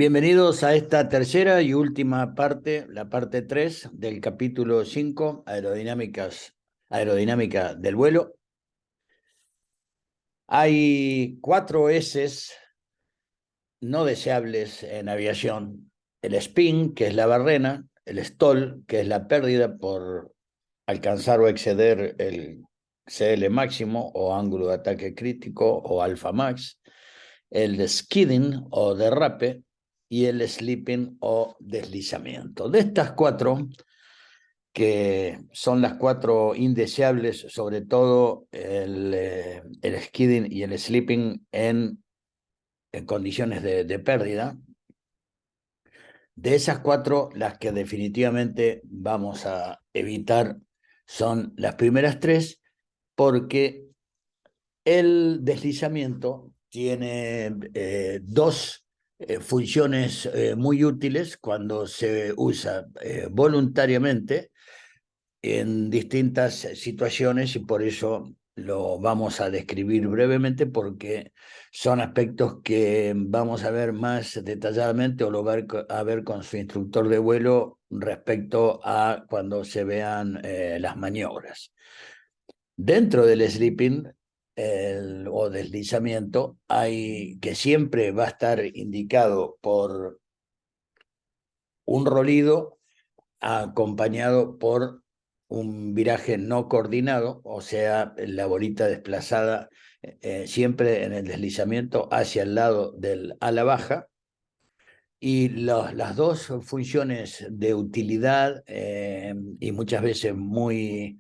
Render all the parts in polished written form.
Bienvenidos a esta tercera y última parte, la parte 3 del capítulo 5, aerodinámica del vuelo. Hay 4 S's no deseables en aviación: el spin, que es la barrena; el stall, que es la pérdida por alcanzar o exceder el CL máximo o ángulo de ataque crítico o alfa max; el skidding o derrape; y el slipping o deslizamiento. De estas 4, que son las 4 indeseables, sobre todo el skidding y el slipping en condiciones de pérdida. De esas 4, las que definitivamente vamos a evitar son las primeras 3, porque el deslizamiento tiene 2 funciones muy útiles cuando se usa voluntariamente en distintas situaciones, y por eso lo vamos a describir brevemente, porque son aspectos que vamos a ver más detalladamente o lo va a ver con su instructor de vuelo respecto a cuando se vean las maniobras. Dentro del slipping o deslizamiento, hay que siempre va a estar indicado por un rolido acompañado por un viraje no coordinado, o sea, la bolita desplazada siempre en el deslizamiento hacia el lado del ala baja. Y las 2 funciones de utilidad y muchas veces muy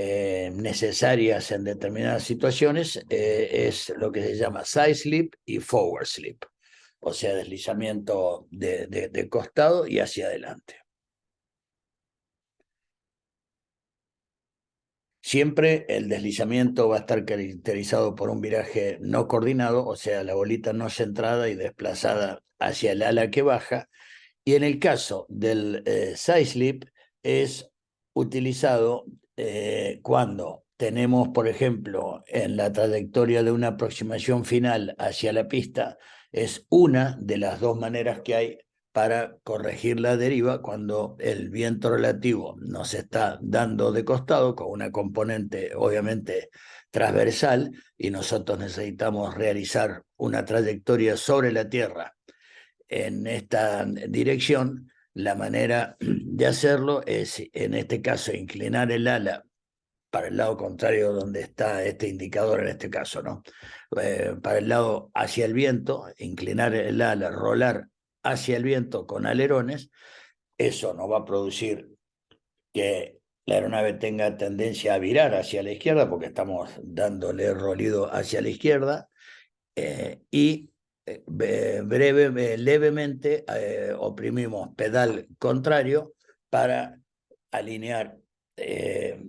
necesarias en determinadas situaciones es lo que se llama side slip y forward slip, o sea, deslizamiento de costado y hacia adelante. Siempre el deslizamiento va a estar caracterizado por un viraje no coordinado, o sea, la bolita no centrada y desplazada hacia el ala que baja. Y en el caso del side slip, es utilizado cuando tenemos, por ejemplo, en la trayectoria de una aproximación final hacia la pista. Es una de las 2 maneras que hay para corregir la deriva cuando el viento relativo nos está dando de costado, con una componente obviamente transversal, y nosotros necesitamos realizar una trayectoria sobre la Tierra en esta dirección. La manera de hacerlo es, en este caso, inclinar el ala para el lado contrario donde está este indicador en este caso, ¿no? Para el lado hacia el viento, inclinar el ala, rolar hacia el viento con alerones. Eso nos va a producir que la aeronave tenga tendencia a virar hacia la izquierda, porque estamos dándole rolido hacia la izquierda, y levemente oprimimos pedal contrario para alinear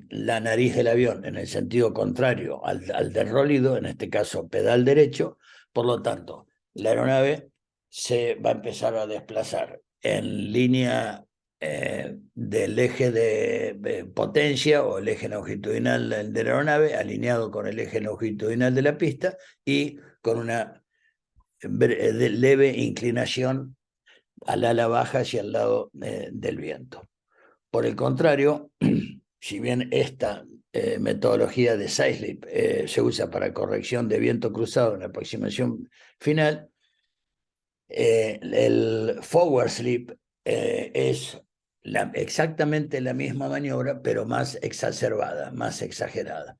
la nariz del avión en el sentido contrario al del rolido, en este caso pedal derecho. Por lo tanto, la aeronave se va a empezar a desplazar en línea del eje de potencia o el eje longitudinal de la aeronave, alineado con el eje longitudinal de la pista, y con una leve inclinación al ala baja hacia el lado del viento. Por el contrario, si bien esta metodología de side slip se usa para corrección de viento cruzado en la aproximación final, el forward slip es exactamente la misma maniobra, pero más exacerbada, más exagerada.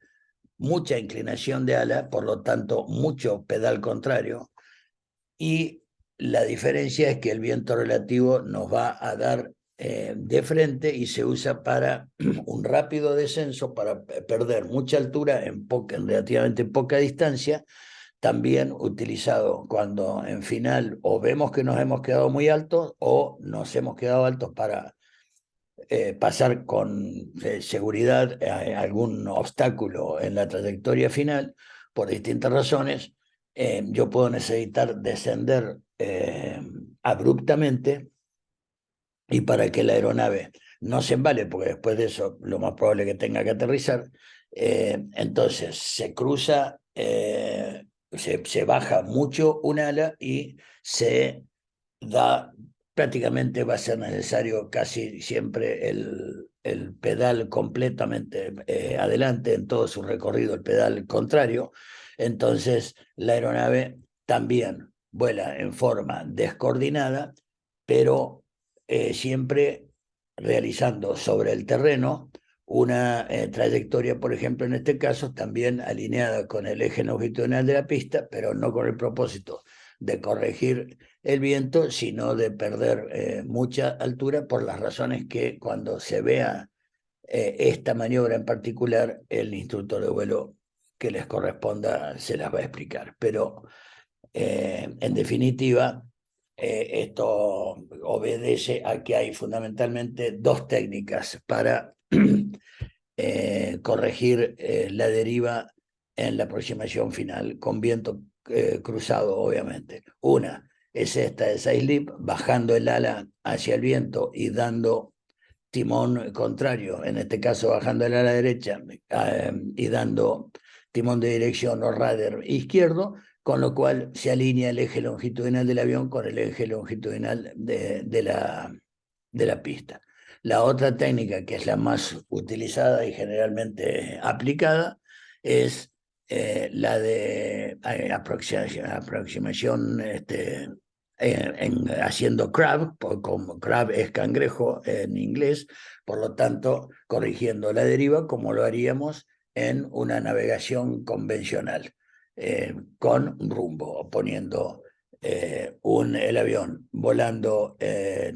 Mucha inclinación de ala, por lo tanto, mucho pedal contrario, y la diferencia es que el viento relativo nos va a dar de frente, y se usa para un rápido descenso, para perder mucha altura en relativamente poca distancia. También utilizado cuando en final o vemos que nos hemos quedado muy altos o nos hemos quedado altos para pasar con seguridad algún obstáculo en la trayectoria final. Por distintas razones, yo puedo necesitar descender abruptamente, y para que la aeronave no se embale, porque después de eso lo más probable es que tenga que aterrizar, entonces se cruza, se baja mucho un ala y se prácticamente va a ser necesario casi siempre el pedal completamente adelante en todo su recorrido, el pedal contrario. Entonces la aeronave también vuela en forma descoordinada, pero siempre realizando sobre el terreno una trayectoria, por ejemplo, en este caso, también alineada con el eje longitudinal de la pista, pero no con el propósito de corregir el viento, sino de perder mucha altura por las razones que cuando se vea esta maniobra en particular, el instructor de vuelo que les corresponda se las va a explicar. Pero en definitiva, esto obedece a que hay fundamentalmente dos técnicas para corregir la deriva en la aproximación final, con viento cruzado, obviamente. Una es esta de side slip, bajando el ala hacia el viento y dando timón contrario, en este caso bajando el ala derecha y dando timón de dirección o rudder izquierdo, con lo cual se alinea el eje longitudinal del avión con el eje longitudinal de la pista. La otra técnica, que es la más utilizada y generalmente aplicada, es la de aproximación haciendo crab, como crab es cangrejo en inglés, por lo tanto, corrigiendo la deriva como lo haríamos en una navegación convencional, con rumbo, poniendo el avión volando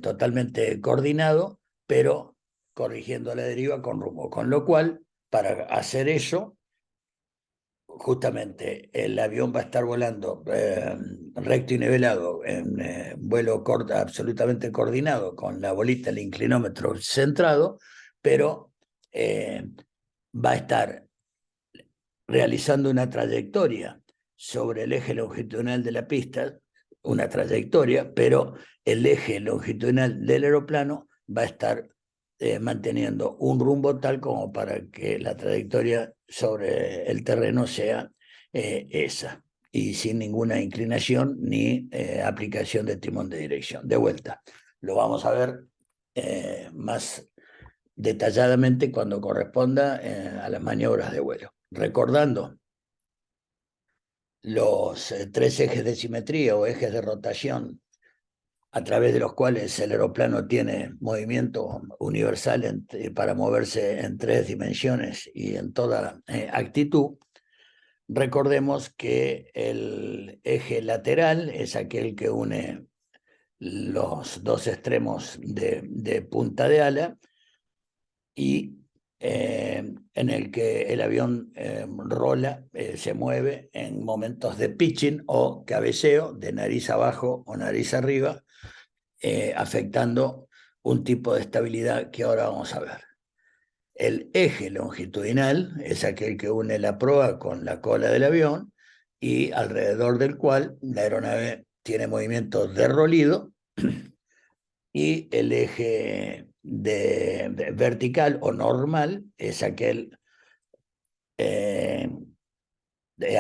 totalmente coordinado, pero corrigiendo la deriva con rumbo. Con lo cual, para hacer eso, justamente el avión va a estar volando recto y nivelado en vuelo absolutamente coordinado con la bolita, el inclinómetro centrado, pero va a estar realizando una trayectoria sobre el eje longitudinal de la pista, una trayectoria, pero el eje longitudinal del aeroplano va a estar manteniendo un rumbo tal como para que la trayectoria sobre el terreno sea esa, y sin ninguna inclinación ni aplicación de timón de dirección. De vuelta, lo vamos a ver más detalladamente cuando corresponda a las maniobras de vuelo. Recordando los tres ejes de simetría o ejes de rotación a través de los cuales el aeroplano tiene movimiento universal para moverse en tres dimensiones y en toda actitud, recordemos que el eje lateral es aquel que une los dos extremos de punta de ala y en el que el avión rola, se mueve en momentos de pitching o cabeceo, de nariz abajo o nariz arriba, afectando un tipo de estabilidad que ahora vamos a ver. El eje longitudinal es aquel que une la proa con la cola del avión y alrededor del cual la aeronave tiene movimiento de rolido, y el eje vertical o normal es aquel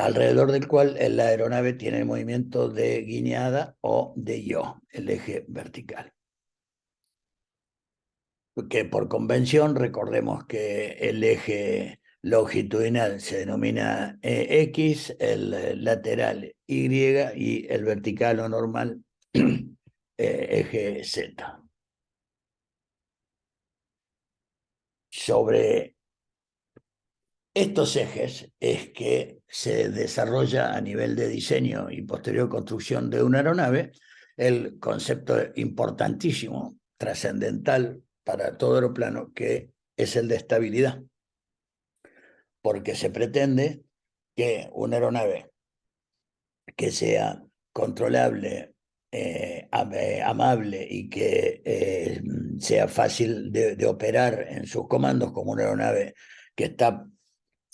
alrededor del cual la aeronave tiene el movimiento de guiñada o de yaw, el eje vertical. Que por convención recordemos que el eje longitudinal se denomina X, el lateral Y y el vertical o normal eje Z. Sobre estos ejes es que se desarrolla a nivel de diseño y posterior construcción de una aeronave el concepto importantísimo, trascendental para todo aeroplano, que es el de estabilidad, porque se pretende que una aeronave que sea controlable, amable y que sea fácil de operar en sus comandos, como una aeronave que está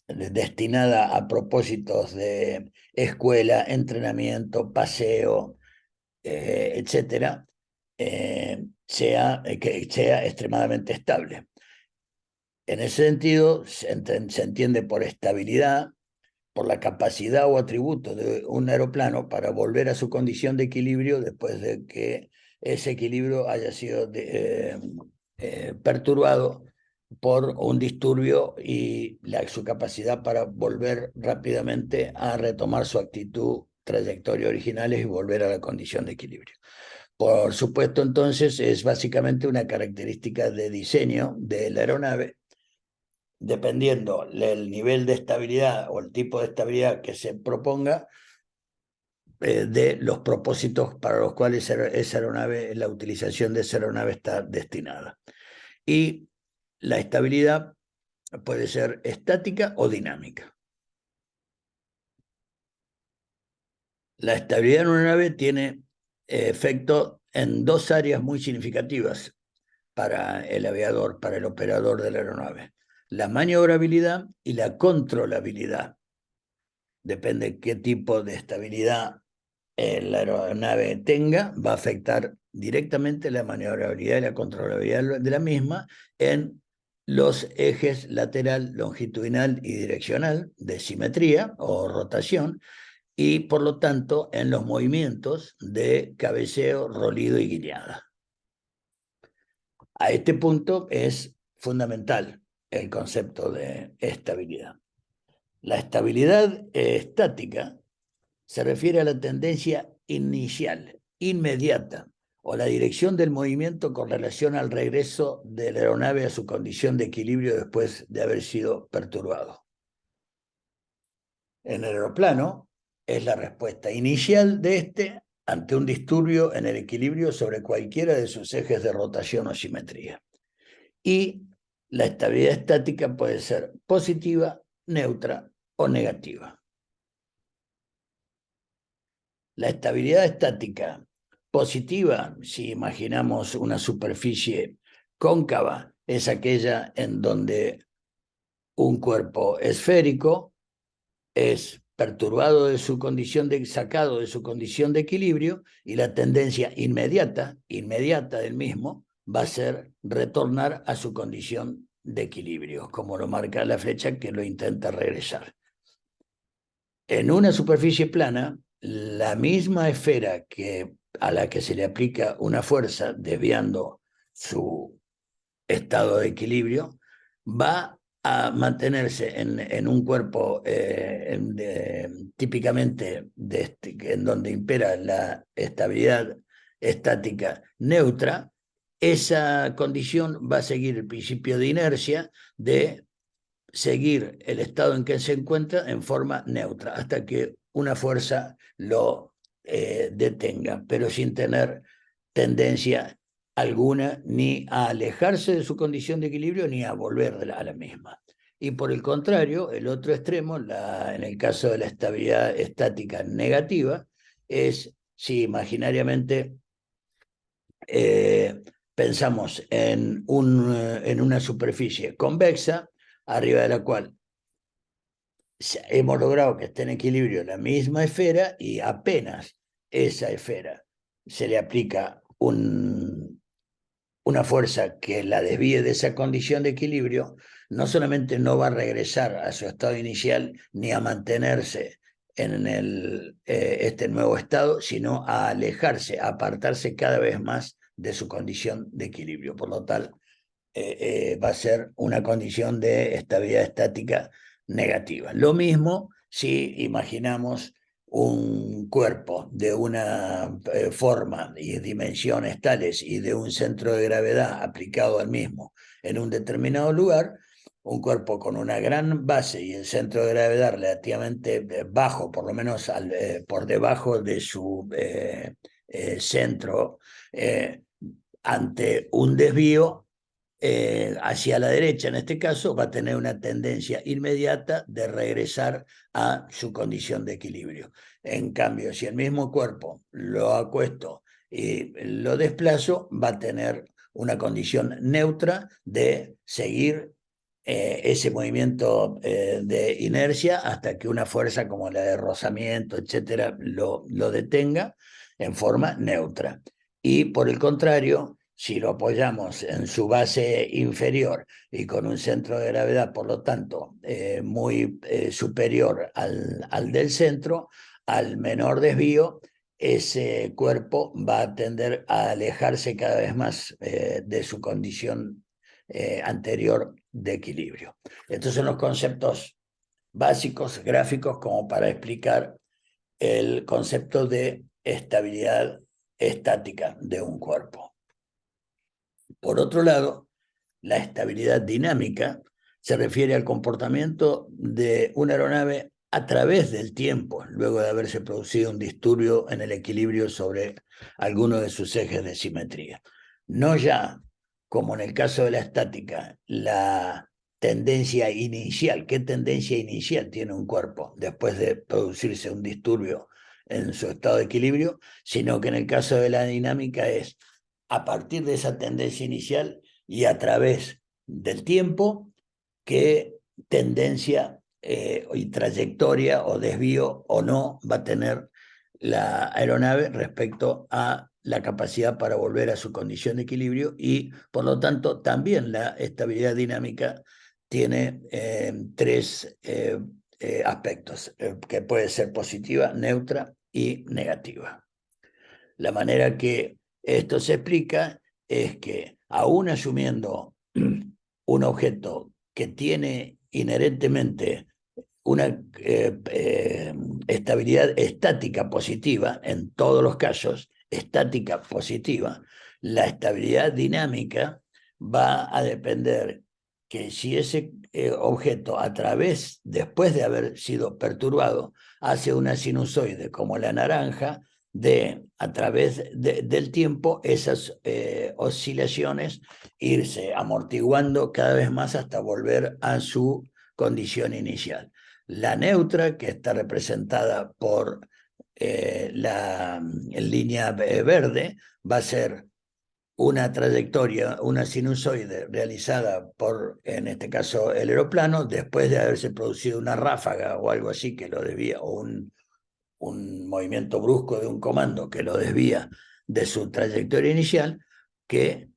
destinada a propósitos de escuela, entrenamiento, paseo, etcétera, que sea extremadamente estable. En ese sentido, se entiende por estabilidad por la capacidad o atributo de un aeroplano para volver a su condición de equilibrio después de que ese equilibrio haya sido perturbado por un disturbio y su capacidad para volver rápidamente a retomar su actitud, trayectoria originales y volver a la condición de equilibrio. Por supuesto, entonces, es básicamente una característica de diseño de la aeronave, dependiendo del nivel de estabilidad o el tipo de estabilidad que se proponga, de los propósitos para los cuales esa aeronave, la utilización de esa aeronave está destinada. Y la estabilidad puede ser estática o dinámica. La estabilidad en una nave tiene efecto en dos áreas muy significativas para el aviador, para el operador de la aeronave: la maniobrabilidad y la controlabilidad. Depende qué tipo de estabilidad la aeronave tenga, va a afectar directamente la maniobrabilidad y la controlabilidad de la misma en los ejes lateral, longitudinal y direccional de simetría o rotación, y por lo tanto en los movimientos de cabeceo, rolido y guiñada. A este punto es fundamental el concepto de estabilidad. La estabilidad estática se refiere a la tendencia inicial, inmediata, o la dirección del movimiento con relación al regreso de la aeronave a su condición de equilibrio después de haber sido perturbado. En el aeroplano es la respuesta inicial de este ante un disturbio en el equilibrio sobre cualquiera de sus ejes de rotación o simetría. Y la estabilidad estática puede ser positiva, neutra o negativa. La estabilidad estática positiva, si imaginamos una superficie cóncava, es aquella en donde un cuerpo esférico es perturbado de su condición sacado de su condición de equilibrio, y la tendencia inmediata del mismo va a ser retornar a su condición de equilibrio, como lo marca la flecha que lo intenta regresar. En una superficie plana, la misma esfera a la que se le aplica una fuerza desviando su estado de equilibrio va a mantenerse en un cuerpo típicamente en donde impera la estabilidad estática neutra. Esa condición va a seguir el principio de inercia de seguir el estado en que se encuentra en forma neutra hasta que una fuerza lo detenga, pero sin tener tendencia alguna ni a alejarse de su condición de equilibrio ni a volver a la misma. Y por el contrario, el otro extremo, en el caso de la estabilidad estática negativa, es si imaginariamente pensamos en una superficie convexa, arriba de la cual hemos logrado que esté en equilibrio la misma esfera, y apenas esa esfera se le aplica una fuerza que la desvíe de esa condición de equilibrio, no solamente no va a regresar a su estado inicial ni a mantenerse en este nuevo estado, sino a alejarse, a apartarse cada vez más de su condición de equilibrio. Por lo tal, va a ser una condición de estabilidad estática negativa. Lo mismo si imaginamos un cuerpo de una forma y dimensiones tales y de un centro de gravedad aplicado al mismo en un determinado lugar, un cuerpo con una gran base y el centro de gravedad relativamente bajo, por lo menos por debajo de su centro, ante un desvío hacia la derecha, en este caso, va a tener una tendencia inmediata de regresar a su condición de equilibrio. En cambio, si el mismo cuerpo lo acuesto y lo desplazo, va a tener una condición neutra de seguir ese movimiento de inercia hasta que una fuerza como la de rozamiento, etcétera, lo detenga en forma neutra. Y por el contrario, si lo apoyamos en su base inferior y con un centro de gravedad, por lo tanto, muy superior al del centro, al menor desvío, ese cuerpo va a tender a alejarse cada vez más de su condición anterior de equilibrio. Estos son los conceptos básicos, gráficos, como para explicar el concepto de estabilidad estática de un cuerpo. Por otro lado, la estabilidad dinámica se refiere al comportamiento de una aeronave a través del tiempo, luego de haberse producido un disturbio en el equilibrio sobre alguno de sus ejes de simetría. No ya, como en el caso de la estática, la tendencia inicial. ¿Qué tendencia inicial tiene un cuerpo después de producirse un disturbio en su estado de equilibrio? Sino que en el caso de la dinámica es a partir de esa tendencia inicial y a través del tiempo, qué tendencia y trayectoria o desvío o no va a tener la aeronave respecto a la capacidad para volver a su condición de equilibrio, y por lo tanto también la estabilidad dinámica tiene tres aspectos, que puede ser positiva, neutra y negativa. La manera que esto se explica es que, aún asumiendo un objeto que tiene inherentemente una estabilidad estática positiva, en todos los casos, estática positiva, la estabilidad dinámica va a depender que si ese objeto, después de haber sido perturbado, hace una sinusoide como la naranja, a través del tiempo, esas oscilaciones irse amortiguando cada vez más hasta volver a su condición inicial. La neutra, que está representada por la línea verde, va a ser una trayectoria, una sinusoide realizada por, en este caso, el aeroplano, después de haberse producido una ráfaga o algo así que lo desvía, o un movimiento brusco de un comando que lo desvía de su trayectoria inicial, que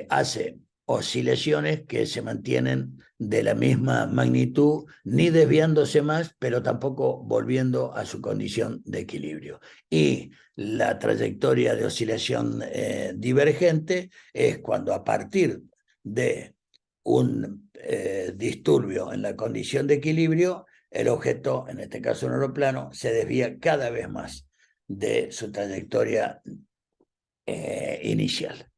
hace oscilaciones que se mantienen de la misma magnitud, ni desviándose más, pero tampoco volviendo a su condición de equilibrio. Y la trayectoria de oscilación divergente es cuando, a partir de un disturbio en la condición de equilibrio, el objeto, en este caso un aeroplano, se desvía cada vez más de su trayectoria inicial.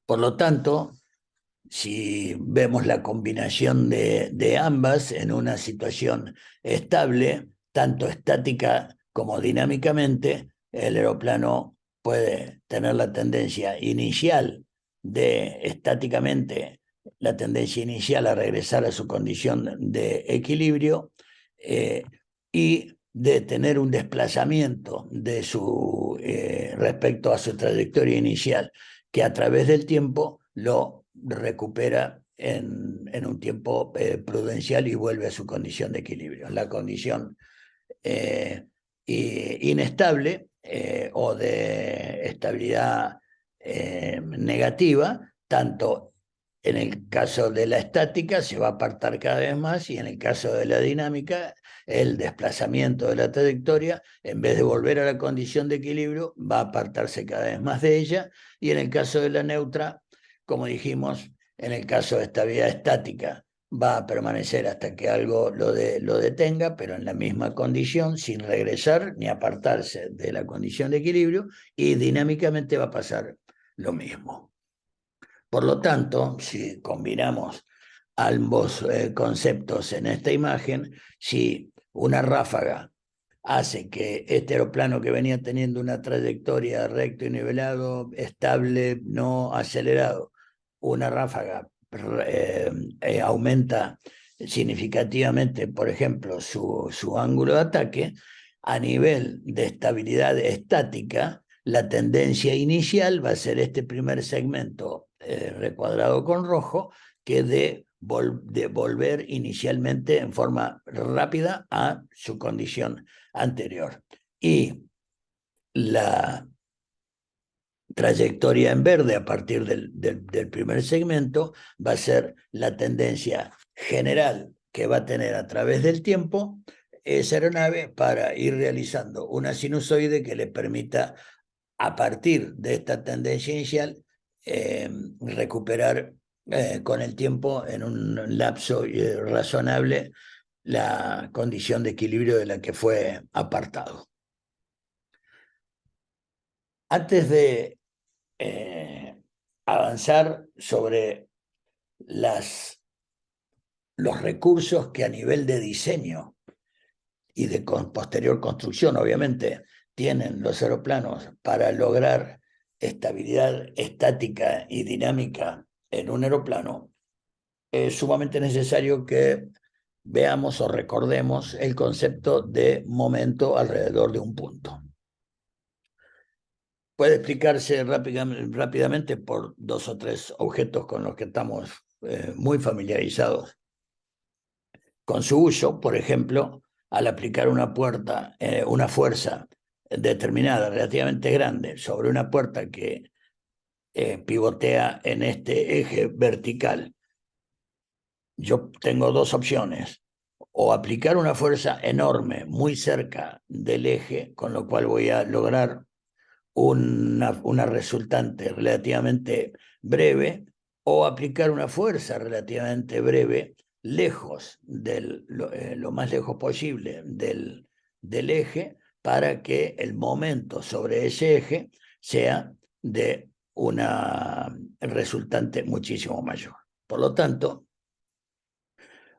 Por lo tanto, si vemos la combinación de ambas en una situación estable, tanto estática como dinámicamente, el aeroplano puede tener la tendencia inicial estáticamente, la tendencia inicial a regresar a su condición de equilibrio, y de tener un desplazamiento de respecto a su trayectoria inicial, que a través del tiempo lo recupera en un tiempo prudencial y vuelve a su condición de equilibrio. La condición inestable o de estabilidad negativa, tanto en el caso de la estática se va a apartar cada vez más, y en el caso de la dinámica, el desplazamiento de la trayectoria, en vez de volver a la condición de equilibrio, va a apartarse cada vez más de ella. Y en el caso de la neutra, como dijimos, en el caso de estabilidad estática, va a permanecer hasta que algo lo detenga, pero en la misma condición, sin regresar ni apartarse de la condición de equilibrio, y dinámicamente va a pasar lo mismo. Por lo tanto, si combinamos ambos conceptos en esta imagen, si una ráfaga hace que este aeroplano, que venía teniendo una trayectoria recto y nivelado, estable, no acelerado, una ráfaga aumenta significativamente, por ejemplo, su ángulo de ataque, a nivel de estabilidad estática, la tendencia inicial va a ser este primer segmento recuadrado con rojo, que de volver inicialmente en forma rápida a su condición anterior. Y la trayectoria en verde a partir del primer segmento va a ser la tendencia general que va a tener a través del tiempo esa aeronave para ir realizando una sinusoide que le permita, a partir de esta tendencia inicial, recuperar con el tiempo, en un lapso razonable, la condición de equilibrio de la que fue apartado. Antes de avanzar sobre los recursos que a nivel de diseño y de posterior construcción, obviamente, tienen los aeroplanos para lograr estabilidad estática y dinámica en un aeroplano, es sumamente necesario que veamos o recordemos el concepto de momento alrededor de un punto. Puede explicarse rápidamente por 2 o 3 objetos con los que estamos muy familiarizados con su uso. Por ejemplo, al aplicar una fuerza determinada, relativamente grande, sobre una puerta que pivotea en este eje vertical, yo tengo 2 opciones: o aplicar una fuerza enorme muy cerca del eje, con lo cual voy a lograr una resultante relativamente breve, o aplicar una fuerza relativamente breve lejos lo más lejos posible del eje, para que el momento sobre ese eje sea de una resultante muchísimo mayor. Por lo tanto,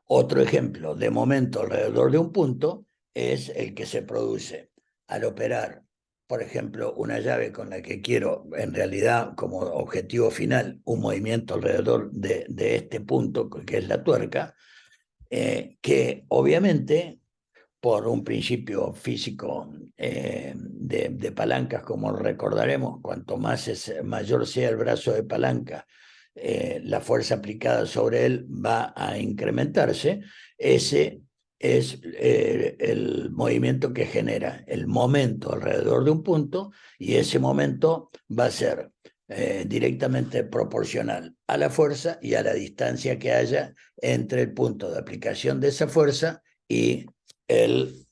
otro ejemplo de momento alrededor de un punto es el que se produce al operar, por ejemplo, una llave con la que quiero, en realidad, como objetivo final, un movimiento alrededor de este punto, que es la tuerca, que obviamente, por un principio físico de palancas, como recordaremos, cuanto mayor sea el brazo de palanca, la fuerza aplicada sobre él va a incrementarse. Ese es el movimiento que genera el momento alrededor de un punto, y ese momento va a ser directamente proporcional a la fuerza y a la distancia que haya entre el punto de aplicación de esa fuerza y el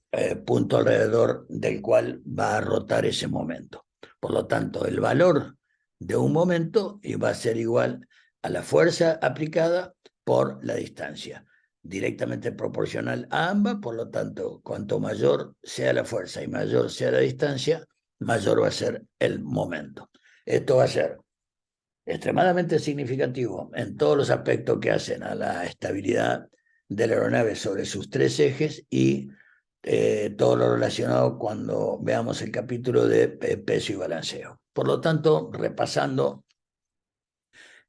punto alrededor del cual va a rotar ese momento. Por lo tanto, el valor de un momento va a ser igual a la fuerza aplicada por la distancia, directamente proporcional a ambas. Por lo tanto, cuanto mayor sea la fuerza y mayor sea la distancia, mayor va a ser el momento. Esto va a ser extremadamente significativo en todos los aspectos que hacen a la estabilidad de la aeronave sobre sus 3 ejes, y todo lo relacionado cuando veamos el capítulo de peso y balanceo. Por lo tanto, repasando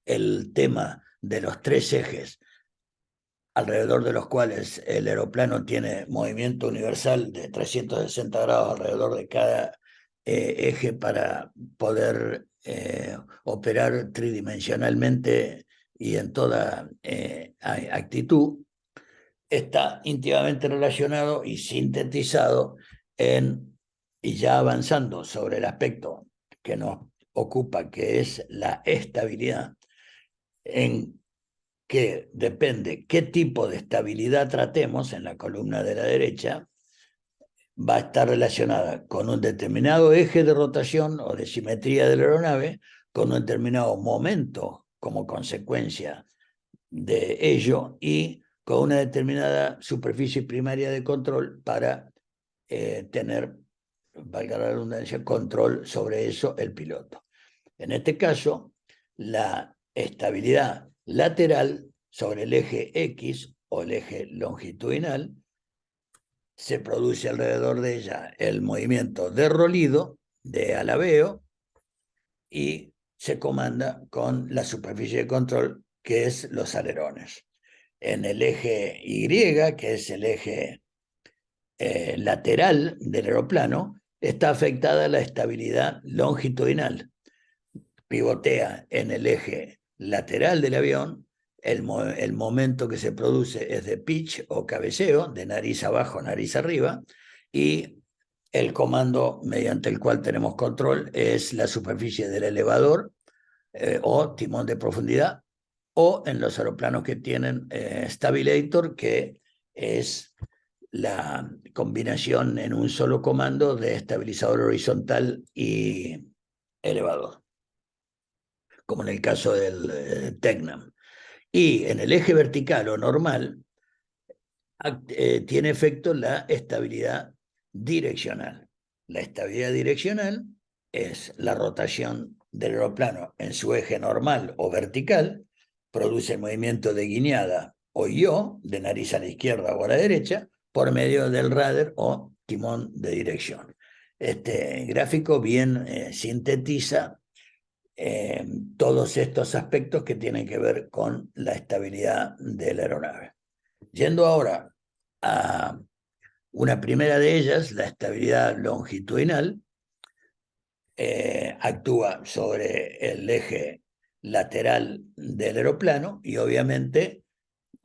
el tema de los 3 ejes alrededor de los cuales el aeroplano tiene movimiento universal de 360 grados alrededor de cada eje para poder operar tridimensionalmente y en toda actitud, está íntimamente relacionado y sintetizado y ya avanzando sobre el aspecto que nos ocupa, que es la estabilidad, en que depende qué tipo de estabilidad tratemos. En la columna de la derecha va a estar relacionada con un determinado eje de rotación o de simetría de la aeronave, con un determinado momento como consecuencia de ello, y con una determinada superficie primaria de control para tener, valga la redundancia, control sobre eso el piloto. En este caso, la estabilidad lateral sobre el eje X o el eje longitudinal, se produce alrededor de ella el movimiento de rolido, de alabeo, y se comanda con la superficie de control, que es los alerones. En el eje Y, que es el eje lateral del aeroplano, está afectada la estabilidad longitudinal. Pivotea en el eje lateral del avión, el momento que se produce es de pitch o cabeceo, de nariz abajo, nariz arriba, y el comando mediante el cual tenemos control es la superficie del elevador o timón de profundidad, o en los aeroplanos que tienen Stabilator, que es la combinación en un solo comando de estabilizador horizontal y elevador, como en el caso del Tecnam. Y en el eje vertical o normal tiene efecto la estabilidad direccional. La estabilidad direccional es la rotación del aeroplano en su eje normal o vertical, produce el movimiento de guiñada o yaw, de nariz a la izquierda o a la derecha, por medio del rudder o timón de dirección. Este gráfico bien sintetiza todos estos aspectos que tienen que ver con la estabilidad de la aeronave. Yendo ahora a una primera de ellas, la estabilidad longitudinal, actúa sobre el eje lateral del aeroplano y obviamente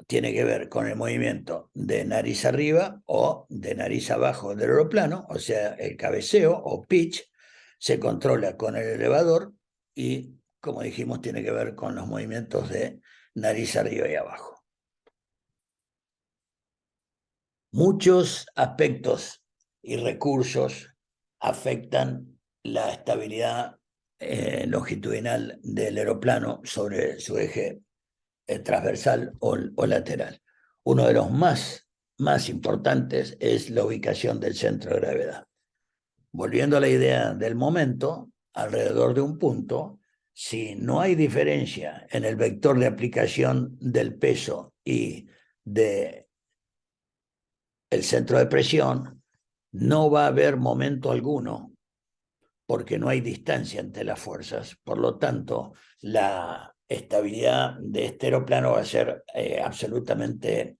tiene que ver con el movimiento de nariz arriba o de nariz abajo del aeroplano, o sea, el cabeceo o pitch se controla con el elevador y, como dijimos, tiene que ver con los movimientos de nariz arriba y abajo. Muchos aspectos y recursos afectan la estabilidad longitudinal del aeroplano sobre su eje transversal o lateral. Uno de los más importantes es la ubicación del centro de gravedad. Volviendo a la idea del momento, alrededor de un punto, si no hay diferencia en el vector de aplicación del peso y de el centro de presión, no va a haber momento alguno porque no hay distancia entre las fuerzas. Por lo tanto, la estabilidad de este aeroplano va a ser absolutamente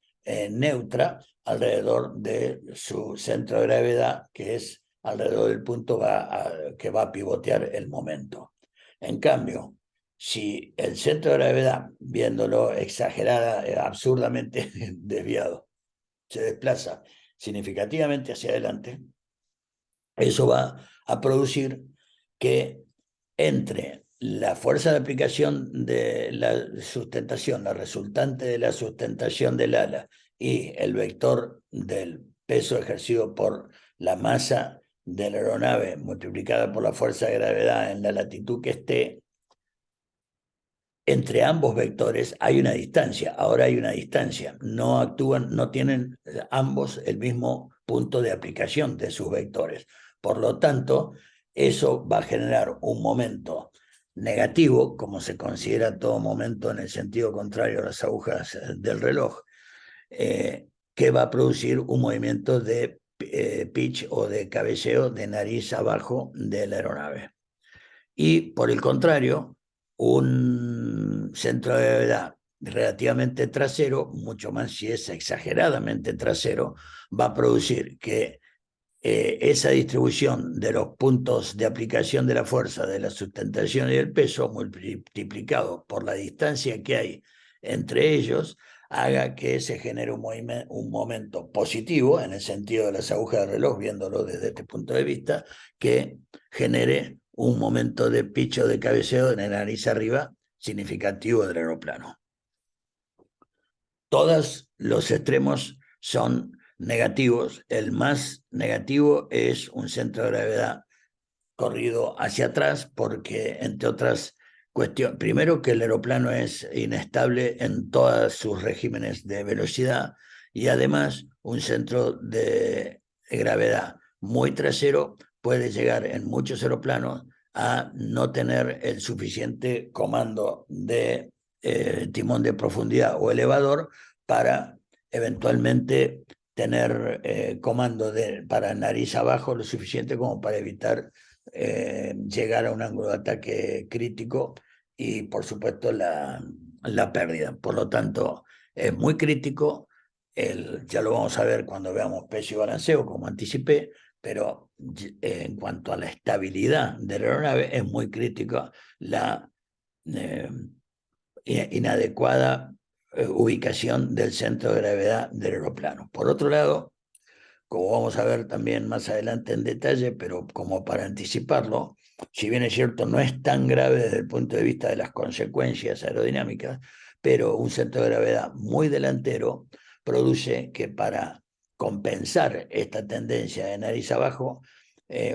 neutra alrededor de su centro de gravedad, que es alrededor del punto que va a pivotear el momento. En cambio, si el centro de gravedad, viéndolo exagerada, absurdamente desviado, se desplaza significativamente hacia adelante, eso va a producir que entre la fuerza de aplicación de la sustentación, la resultante de la sustentación del ala, y el vector del peso ejercido por la masa de la aeronave multiplicada por la fuerza de gravedad en la latitud que esté, entre ambos vectores hay una distancia. Ahora hay una distancia. No actúan, no tienen ambos el mismo punto de aplicación de sus vectores. Por lo tanto, eso va a generar un momento negativo, como se considera todo momento en el sentido contrario a las agujas del reloj, que va a producir un movimiento de pitch o de cabeceo de nariz abajo de la aeronave. Y por el contrario, un centro de gravedad relativamente trasero, mucho más si es exageradamente trasero, va a producir que esa distribución de los puntos de aplicación de la fuerza, de la sustentación y del peso, multiplicado por la distancia que hay entre ellos, haga que se genere un momento positivo, en el sentido de las agujas de reloj, viéndolo desde este punto de vista, que genere un momento de picho de cabeceo de la nariz arriba significativo del aeroplano. Todos los extremos son negativos. El más negativo es un centro de gravedad corrido hacia atrás porque, entre otras cuestiones, primero que el aeroplano es inestable en todos sus regímenes de velocidad y además un centro de gravedad muy trasero puede llegar en muchos aeroplanos a no tener el suficiente comando de timón de profundidad o elevador para eventualmente tener comando para nariz abajo lo suficiente como para evitar llegar a un ángulo de ataque crítico y, por supuesto, la pérdida. Por lo tanto, es muy crítico. Ya lo vamos a ver cuando veamos peso y balanceo, como anticipé, pero en cuanto a la estabilidad de la aeronave, es muy crítica la inadecuada ubicación del centro de gravedad del aeroplano. Por otro lado, como vamos a ver también más adelante en detalle, pero como para anticiparlo, si bien es cierto, no es tan grave desde el punto de vista de las consecuencias aerodinámicas, pero un centro de gravedad muy delantero produce que para compensar esta tendencia de nariz abajo,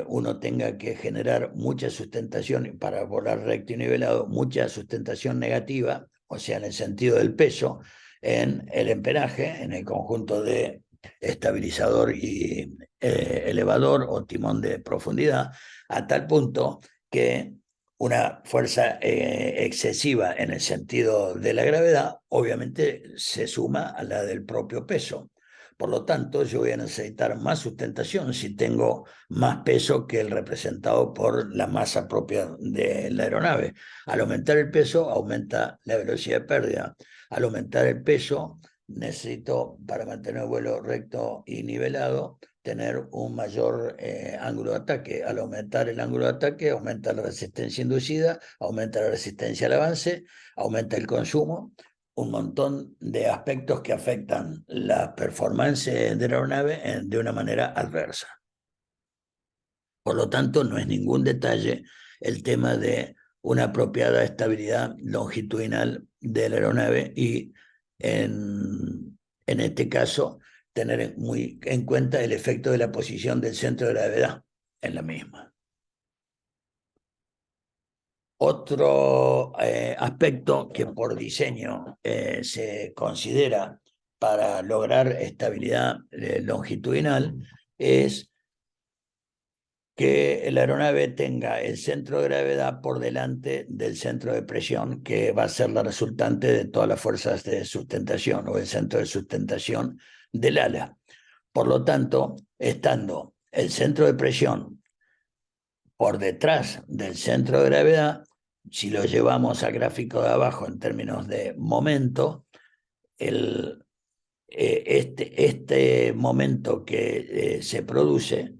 uno tenga que generar mucha sustentación para volar recto y nivelado, mucha sustentación negativa, o sea, en el sentido del peso, en el empenaje, en el conjunto de estabilizador y elevador o timón de profundidad, a tal punto que una fuerza excesiva en el sentido de la gravedad obviamente se suma a la del propio peso. Por lo tanto, yo voy a necesitar más sustentación si tengo más peso que el representado por la masa propia de la aeronave. Al aumentar el peso, aumenta la velocidad de pérdida. Al aumentar el peso, necesito, para mantener el vuelo recto y nivelado, tener un mayor ángulo de ataque. Al aumentar el ángulo de ataque, aumenta la resistencia inducida, aumenta la resistencia al avance, aumenta el consumo, un montón de aspectos que afectan la performance de la aeronave de una manera adversa. Por lo tanto, no es ningún detalle el tema de una apropiada estabilidad longitudinal de la aeronave y en este caso tener muy en cuenta el efecto de la posición del centro de gravedad en la misma. Otro aspecto que por diseño se considera para lograr estabilidad longitudinal es que la aeronave tenga el centro de gravedad por delante del centro de presión, que va a ser la resultante de todas las fuerzas de sustentación o el centro de sustentación del ala. Por lo tanto, estando el centro de presión por detrás del centro de gravedad, si lo llevamos al gráfico de abajo en términos de momento, este momento que se produce,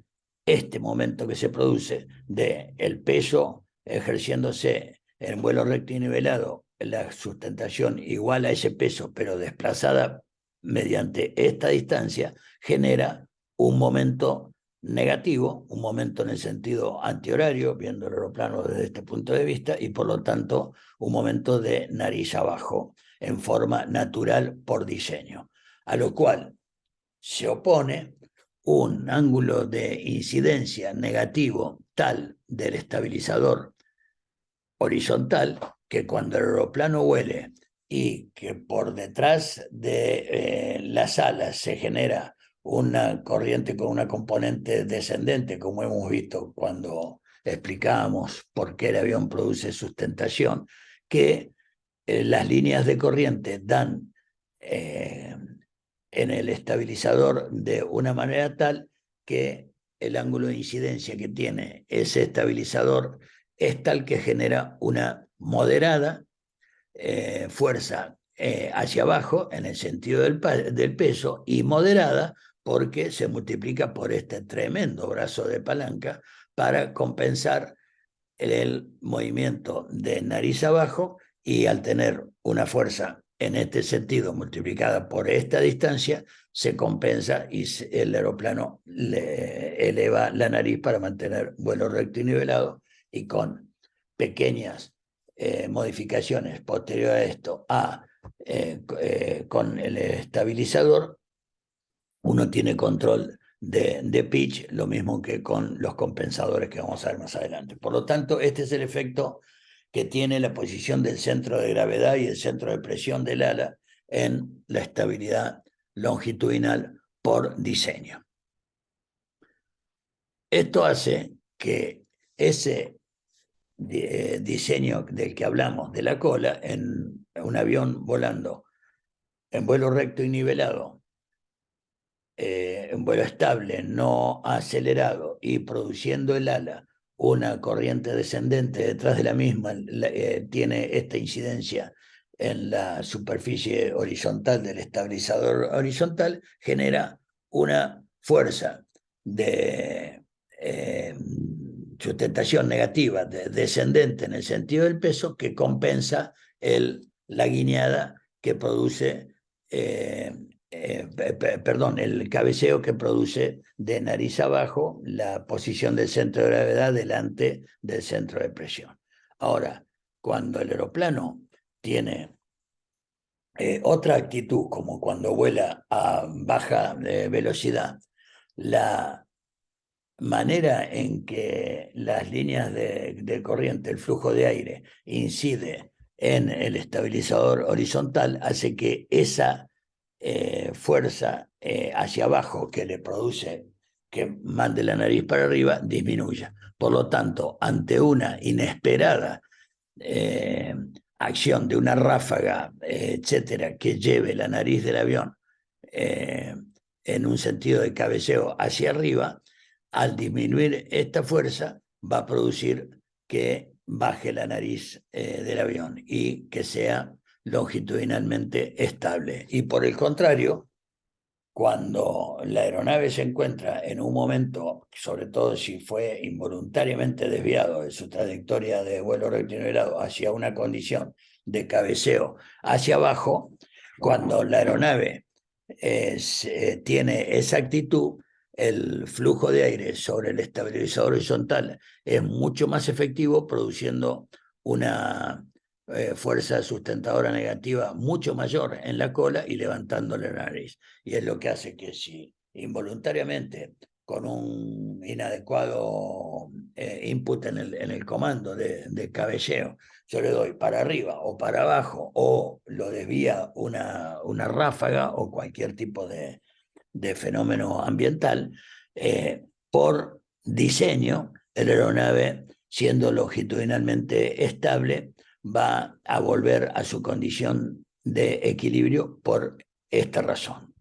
de el peso ejerciéndose en vuelo recto y nivelado, la sustentación igual a ese peso, pero desplazada mediante esta distancia, genera un momento negativo, un momento en el sentido antihorario, viendo el aeroplano desde este punto de vista, y por lo tanto un momento de nariz abajo, en forma natural por diseño, a lo cual se opone un ángulo de incidencia negativo tal del estabilizador horizontal que cuando el aeroplano huele y que por detrás de las alas se genera una corriente con una componente descendente, como hemos visto cuando explicábamos por qué el avión produce sustentación, que las líneas de corriente dan en el estabilizador de una manera tal que el ángulo de incidencia que tiene ese estabilizador es tal que genera una moderada fuerza hacia abajo en el sentido del peso y moderada porque se multiplica por este tremendo brazo de palanca para compensar el movimiento de nariz abajo, y al tener una fuerza en este sentido multiplicada por esta distancia, se compensa y el aeroplano le eleva la nariz para mantener vuelo recto y nivelado, y con pequeñas modificaciones posterior a esto con el estabilizador, uno tiene control de pitch, lo mismo que con los compensadores que vamos a ver más adelante. Por lo tanto, este es el efecto que tiene la posición del centro de gravedad y el centro de presión del ala en la estabilidad longitudinal por diseño. Esto hace que ese diseño del que hablamos de la cola en un avión volando en vuelo recto y nivelado, en vuelo estable, no acelerado y produciendo el ala una corriente descendente detrás de la misma, tiene esta incidencia en la superficie horizontal del estabilizador horizontal, genera una fuerza de sustentación negativa, descendente en el sentido del peso, que compensa la guiñada que produce perdón, el cabeceo que produce de nariz abajo la posición del centro de gravedad delante del centro de presión. Ahora, cuando el aeroplano tiene otra actitud, como cuando vuela a baja velocidad, la manera en que las líneas de corriente, el flujo de aire, incide en el estabilizador horizontal, hace que esa fuerza hacia abajo que le produce que mande la nariz para arriba disminuya. Por lo tanto, ante una inesperada eh, acción de una ráfaga, etcétera, que lleve la nariz del avión eh, en un sentido de cabeceo hacia arriba, al disminuir esta fuerza va a producir que baje la nariz del avión y que sea longitudinalmente estable. Y por el contrario, cuando la aeronave se encuentra en un momento, sobre todo si fue involuntariamente desviado de su trayectoria de vuelo recto y nivelado hacia una condición de cabeceo hacia abajo, cuando la aeronave tiene esa actitud, el flujo de aire sobre el estabilizador horizontal es mucho más efectivo, produciendo una fuerza sustentadora negativa mucho mayor en la cola y levantándole la nariz. Y es lo que hace que si involuntariamente, con un inadecuado input en el comando de cabeceo, yo le doy para arriba o para abajo, o lo desvía una ráfaga o cualquier tipo de fenómeno ambiental, por diseño, la aeronave, siendo longitudinalmente estable, va a volver a su condición de equilibrio por esta razón.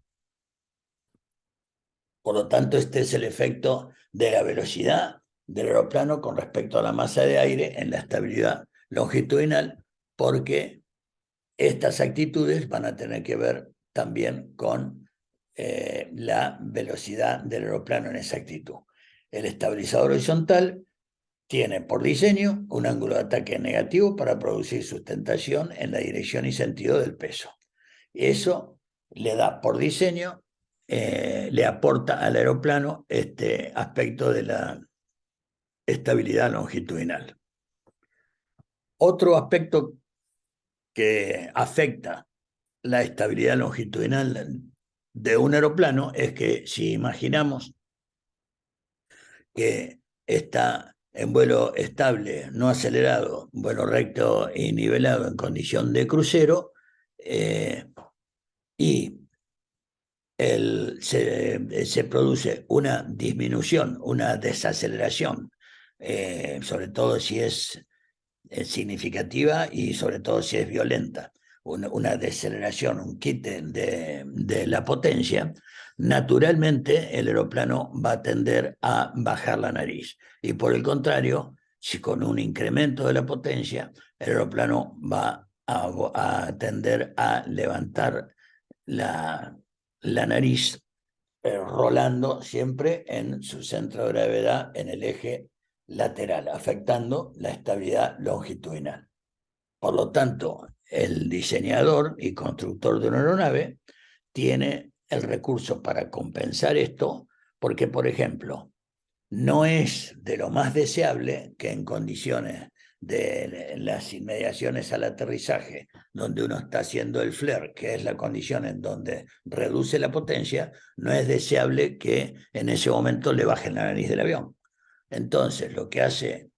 Por lo tanto, este es el efecto de la velocidad del aeroplano con respecto a la masa de aire en la estabilidad longitudinal, porque estas actitudes van a tener que ver también con la velocidad del aeroplano en esa actitud. El estabilizador horizontal tiene por diseño un ángulo de ataque negativo para producir sustentación en la dirección y sentido del peso. Eso le da por diseño, le aporta al aeroplano este aspecto de la estabilidad longitudinal. Otro aspecto que afecta la estabilidad longitudinal de un aeroplano es que si imaginamos que está en vuelo estable, no acelerado, vuelo recto y nivelado en condición de crucero, y se produce una disminución, una desaceleración, sobre todo si es significativa y sobre todo si es violenta, una deceleración, un quite de la potencia, naturalmente el aeroplano va a tender a bajar la nariz. Y por el contrario, si con un incremento de la potencia, el aeroplano va a tender a levantar la nariz, rolando siempre en su centro de gravedad en el eje lateral, afectando la estabilidad longitudinal. Por lo tanto, el diseñador y constructor de una aeronave tiene el recurso para compensar esto, porque, por ejemplo, no es de lo más deseable que en condiciones de las inmediaciones al aterrizaje, donde uno está haciendo el flare, que es la condición en donde reduce la potencia, no es deseable que en ese momento le bajen la nariz del avión. Entonces, lo que hace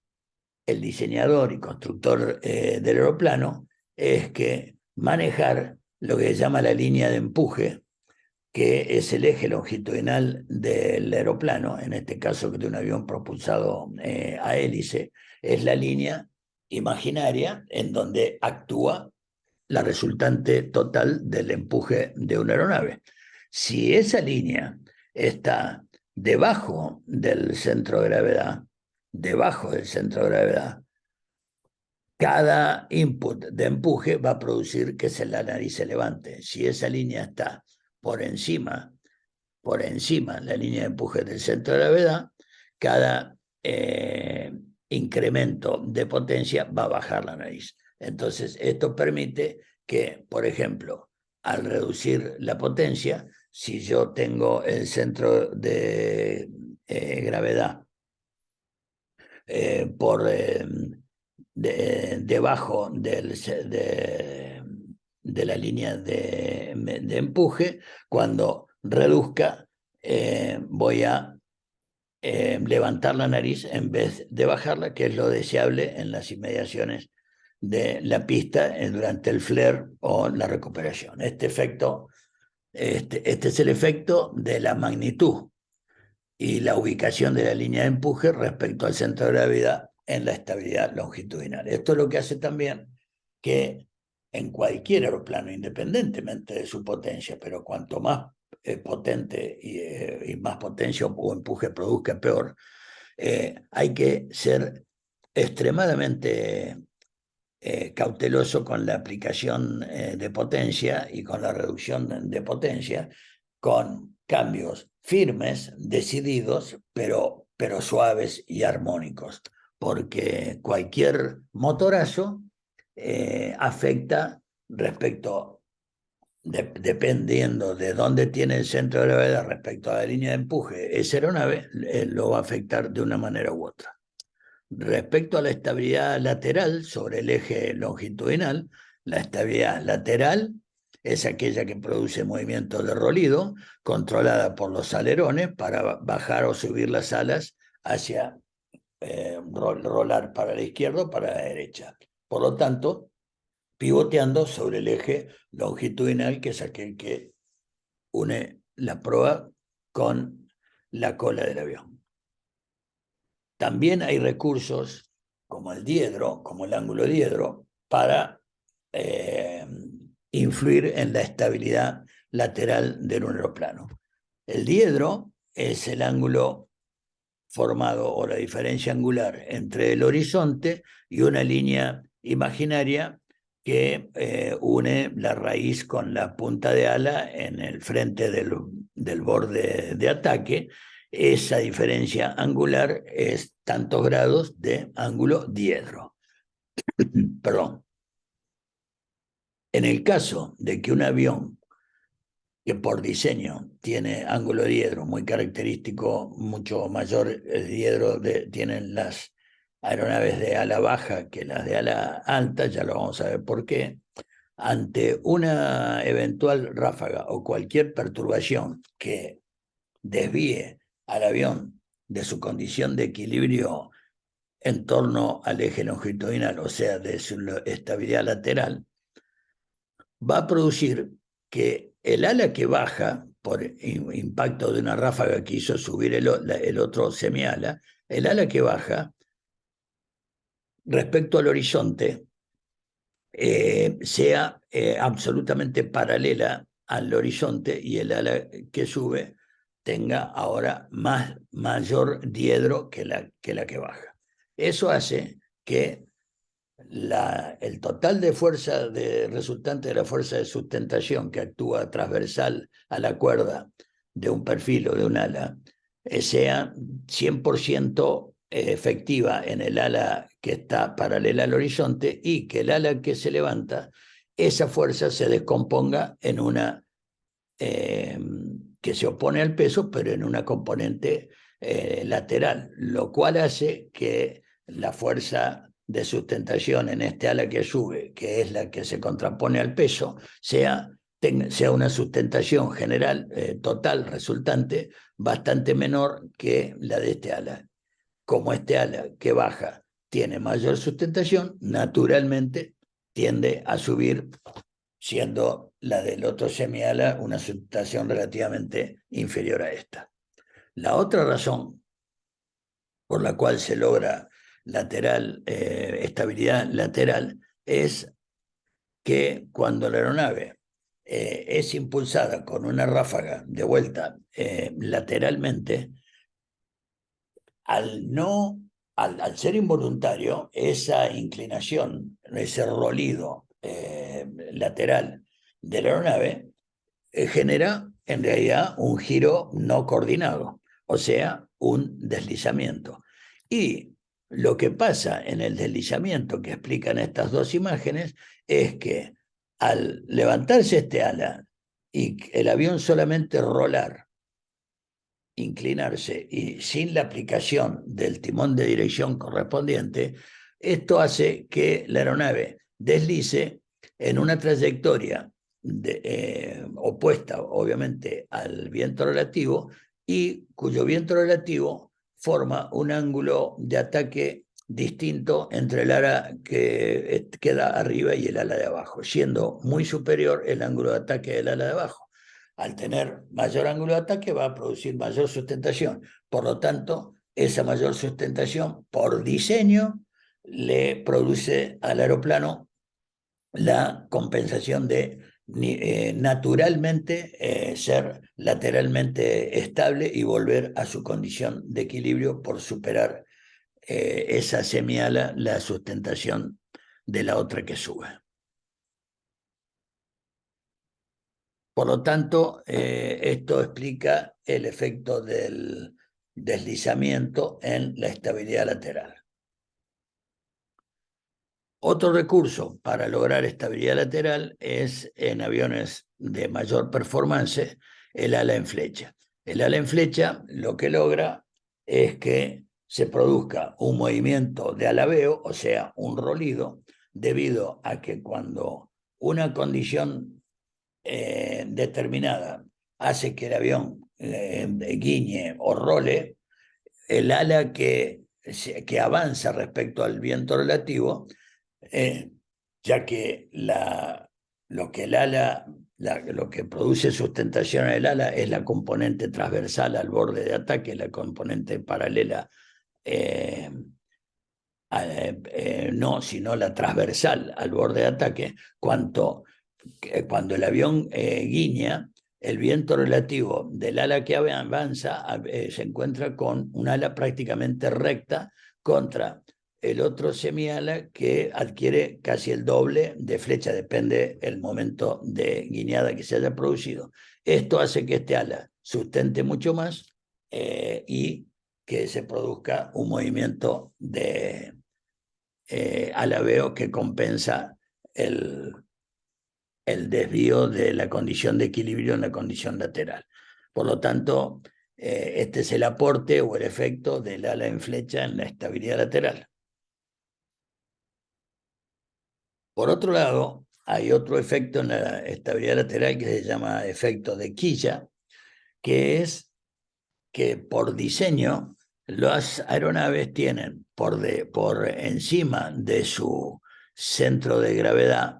el diseñador y constructor del aeroplano es que manejar lo que se llama la línea de empuje, que es el eje longitudinal del aeroplano, en este caso de un avión propulsado a hélice, es la línea imaginaria en donde actúa la resultante total del empuje de una aeronave. Si esa línea está debajo del centro de gravedad, debajo del centro de gravedad, cada input de empuje va a producir que la nariz se levante. Si esa línea está por encima la línea de empuje del centro de gravedad, cada incremento de potencia va a bajar la nariz. Entonces, esto permite que, por ejemplo, al reducir la potencia, si yo tengo el centro de gravedad debajo de la línea de empuje, cuando reduzca voy a levantar la nariz en vez de bajarla, que es lo deseable en las inmediaciones de la pista durante el flare o la recuperación. Este es el efecto de la magnitud y la ubicación de la línea de empuje respecto al centro de gravedad en la estabilidad longitudinal. Esto es lo que hace también que en cualquier aeroplano, independientemente de su potencia, pero cuanto más potente y más potencia o empuje produzca, peor, hay que ser extremadamente cauteloso con la aplicación de potencia y con la reducción de potencia, con cambios firmes, decididos, pero suaves y armónicos, porque cualquier motorazo afecta respecto, dependiendo de dónde tiene el centro de gravedad respecto a la línea de empuje, esa aeronave lo va a afectar de una manera u otra. Respecto a la estabilidad lateral sobre el eje longitudinal, la estabilidad lateral es aquella que produce movimiento de rolido, controlada por los alerones para bajar o subir las alas hacia rolar para la izquierda o para la derecha. Por lo tanto, pivoteando sobre el eje longitudinal, que es aquel que une la proa con la cola del avión. También hay recursos como el diedro, como el ángulo diedro, para influir en la estabilidad lateral del aeroplano. El diedro es el ángulo formado o la diferencia angular entre el horizonte y una línea imaginaria que une la raíz con la punta de ala en el frente del borde de ataque. Esa diferencia angular es tantos grados de ángulo diedro. Perdón. En el caso de que un avión que por diseño tiene ángulo diedro muy característico, mucho mayor el diedro tienen las aeronaves de ala baja que las de ala alta, ya lo vamos a ver por qué, ante una eventual ráfaga o cualquier perturbación que desvíe al avión de su condición de equilibrio en torno al eje longitudinal, o sea, de su estabilidad lateral, va a producir que el ala que baja por impacto de una ráfaga que hizo subir el otro semiala, el ala que baja respecto al horizonte sea absolutamente paralela al horizonte, y el ala que sube tenga ahora mayor diedro que la que baja. Eso hace que el total de fuerza resultante de la fuerza de sustentación que actúa transversal a la cuerda de un perfil o de un ala sea 100% efectiva en el ala que está paralela al horizonte, y que el ala que se levanta, esa fuerza se descomponga en una que se opone al peso, pero en una componente lateral, lo cual hace que la fuerza de sustentación en este ala que sube, que es la que se contrapone al peso, sea una sustentación general total resultante bastante menor que la de este ala. Como este ala que baja tiene mayor sustentación, naturalmente tiende a subir, siendo la del otro semiala una sustentación relativamente inferior a esta. La otra razón por la cual se logra estabilidad lateral es que cuando la aeronave es impulsada con una ráfaga de vuelta lateralmente, al ser involuntario, esa inclinación, ese rolido lateral de la aeronave genera en realidad un giro no coordinado, o sea, un deslizamiento. Y lo que pasa en el deslizamiento que explican estas dos imágenes es que Al levantarse este ala y el avión solamente rolar, inclinarse y sin la aplicación del timón de dirección correspondiente, esto hace que la aeronave deslice en una trayectoria opuesta, obviamente, al viento relativo y cuyo viento relativo forma un ángulo de ataque distinto entre el ala que queda arriba y el ala de abajo, siendo muy superior el ángulo de ataque del ala de abajo. Al tener mayor ángulo de ataque va a producir mayor sustentación. Por lo tanto, esa mayor sustentación por diseño le produce al aeroplano la compensación de naturalmente ser lateralmente estable y volver a su condición de equilibrio por superar esa semiala, la sustentación de la otra que sube. Por lo tanto, esto explica el efecto del deslizamiento en la estabilidad lateral. Otro recurso para lograr estabilidad lateral es en aviones de mayor performance el ala en flecha. El ala en flecha lo que logra es que se produzca un movimiento de alabeo, o sea, un rolido, debido a que cuando una condición determinada hace que el avión guiñe o role, el ala que avanza respecto al viento relativo, ya que lo que el ala, lo que produce sustentación en el ala es la componente transversal al borde de ataque, la componente paralela no, sino la transversal al borde de ataque, cuando el avión guiña, el viento relativo del ala que avanza se encuentra con un ala prácticamente recta contra el otro semiala que adquiere casi el doble de flecha, depende el momento de guiñada que se haya producido. Esto hace que este ala sustente mucho más y que se produzca un movimiento de alabeo que compensa el desvío de la condición de equilibrio en la condición lateral. Por lo tanto, este es el aporte o el efecto del ala en flecha en la estabilidad lateral. Por otro lado, hay otro efecto en la estabilidad lateral que se llama efecto de quilla, que es que por diseño las aeronaves tienen por encima de su centro de gravedad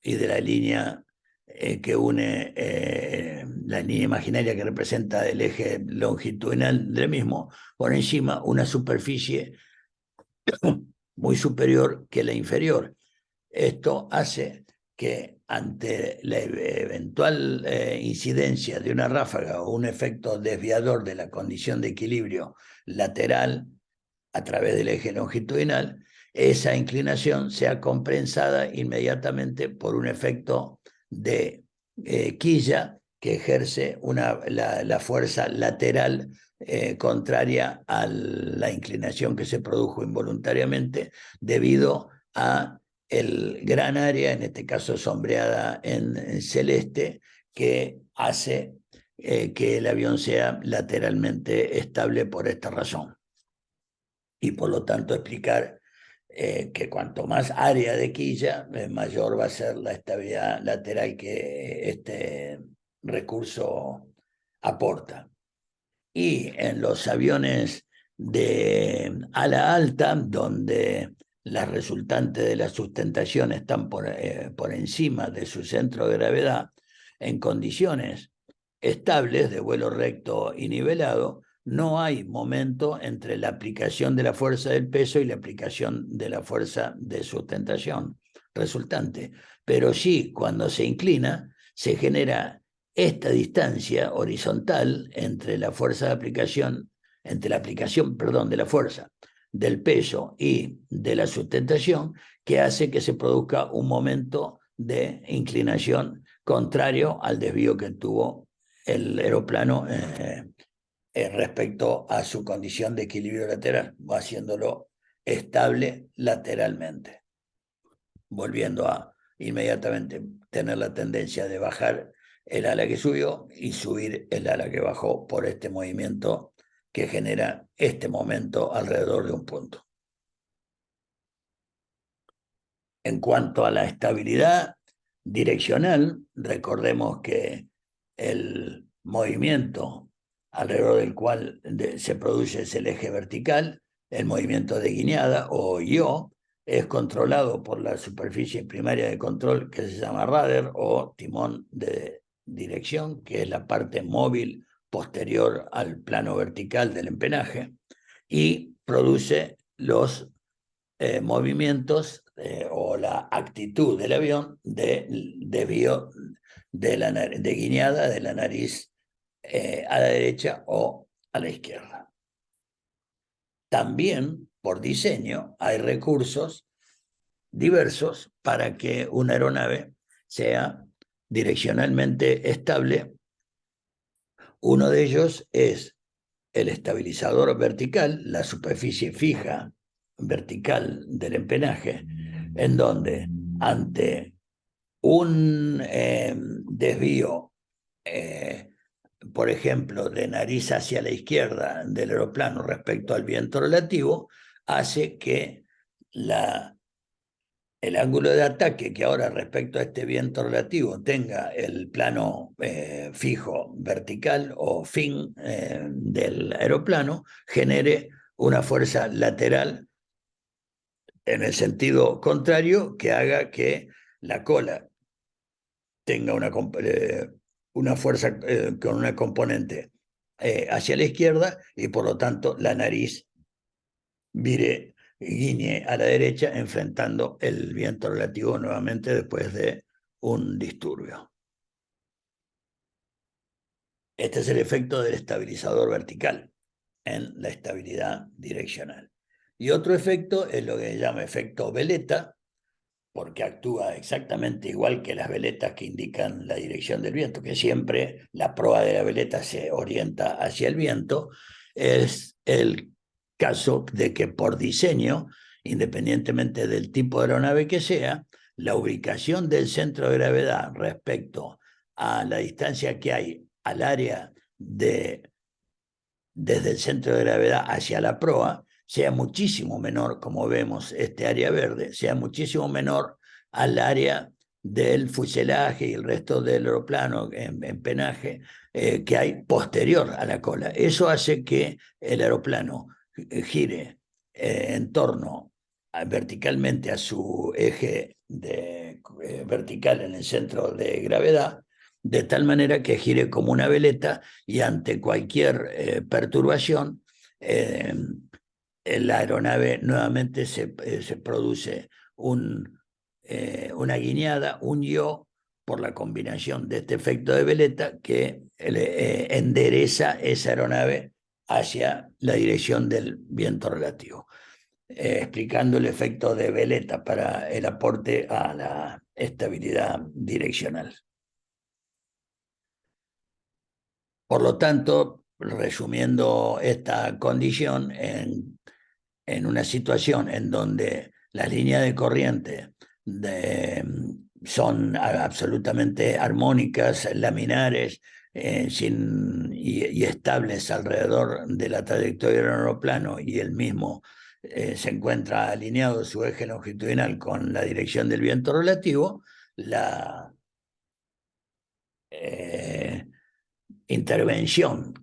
y de la línea que une la línea imaginaria que representa el eje longitudinal del mismo, por encima una superficie muy superior que la inferior. Esto hace que ante la eventual incidencia de una ráfaga o un efecto desviador de la condición de equilibrio lateral a través del eje longitudinal, esa inclinación sea compensada inmediatamente por un efecto de quilla que ejerce la fuerza lateral contraria a la inclinación que se produjo involuntariamente debido a el gran área, en este caso sombreada en celeste, que hace que el avión sea lateralmente estable por esta razón. Y por lo tanto explicar que cuanto más área de quilla, mayor va a ser la estabilidad lateral que este recurso aporta. Y en los aviones de ala alta, donde las resultantes de la sustentación están por encima de su centro de gravedad, en condiciones estables de vuelo recto y nivelado, no hay momento entre la aplicación de la fuerza del peso y la aplicación de la fuerza de sustentación resultante. Pero sí, cuando se inclina, se genera esta distancia horizontal entre la fuerza de aplicación, entre la aplicación, perdón, de la fuerza, del peso y de la sustentación, que hace que se produzca un momento de inclinación contrario al desvío que tuvo el aeroplano respecto a su condición de equilibrio lateral, haciéndolo estable lateralmente. Volviendo a inmediatamente tener la tendencia de bajar el ala que subió y subir el ala que bajó por este movimiento que genera este momento alrededor de un punto. En cuanto a la estabilidad direccional, recordemos que el movimiento alrededor del cual se produce es el eje vertical, el movimiento de guiñada o yaw es controlado por la superficie primaria de control que se llama rudder o timón de dirección, que es la parte móvil posterior al plano vertical del empenaje, y produce los movimientos o la actitud del avión de desvío de guiñada de la nariz a la derecha o a la izquierda. También, por diseño, hay recursos diversos para que una aeronave sea direccionalmente estable. Uno de ellos es el estabilizador vertical, la superficie fija vertical del empenaje, en donde ante un desvío, por ejemplo, de nariz hacia la izquierda del aeroplano respecto al viento relativo, hace que el ángulo de ataque que ahora respecto a este viento relativo tenga el plano fijo vertical o fin del aeroplano, genere una fuerza lateral en el sentido contrario que haga que la cola tenga una fuerza con una componente hacia la izquierda y por lo tanto la nariz guiñe a la derecha enfrentando el viento relativo nuevamente después de un disturbio. Este es el efecto del estabilizador vertical en la estabilidad direccional. Y otro efecto es lo que se llama efecto veleta, porque actúa exactamente igual que las veletas que indican la dirección del viento, que siempre la proa de la veleta se orienta hacia el viento. Es el caso de que por diseño, independientemente del tipo de aeronave que sea, la ubicación del centro de gravedad respecto a la distancia que hay al área desde el centro de gravedad hacia la proa sea muchísimo menor, como vemos este área verde, sea muchísimo menor al área del fuselaje y el resto del aeroplano en empenaje que hay posterior a la cola. Eso hace que el aeroplano gire en torno verticalmente a su eje vertical en el centro de gravedad, de tal manera que gire como una veleta y ante cualquier perturbación, la aeronave nuevamente se produce una guiñada, un yaw, por la combinación de este efecto de veleta que endereza esa aeronave hacia la dirección del viento relativo, explicando el efecto de veleta para el aporte a la estabilidad direccional. Por lo tanto, resumiendo esta condición, en una situación en donde las líneas de corriente son absolutamente armónicas, laminares, y estables alrededor de la trayectoria del aeroplano y el mismo se encuentra alineado su eje longitudinal con la dirección del viento relativo, la intervención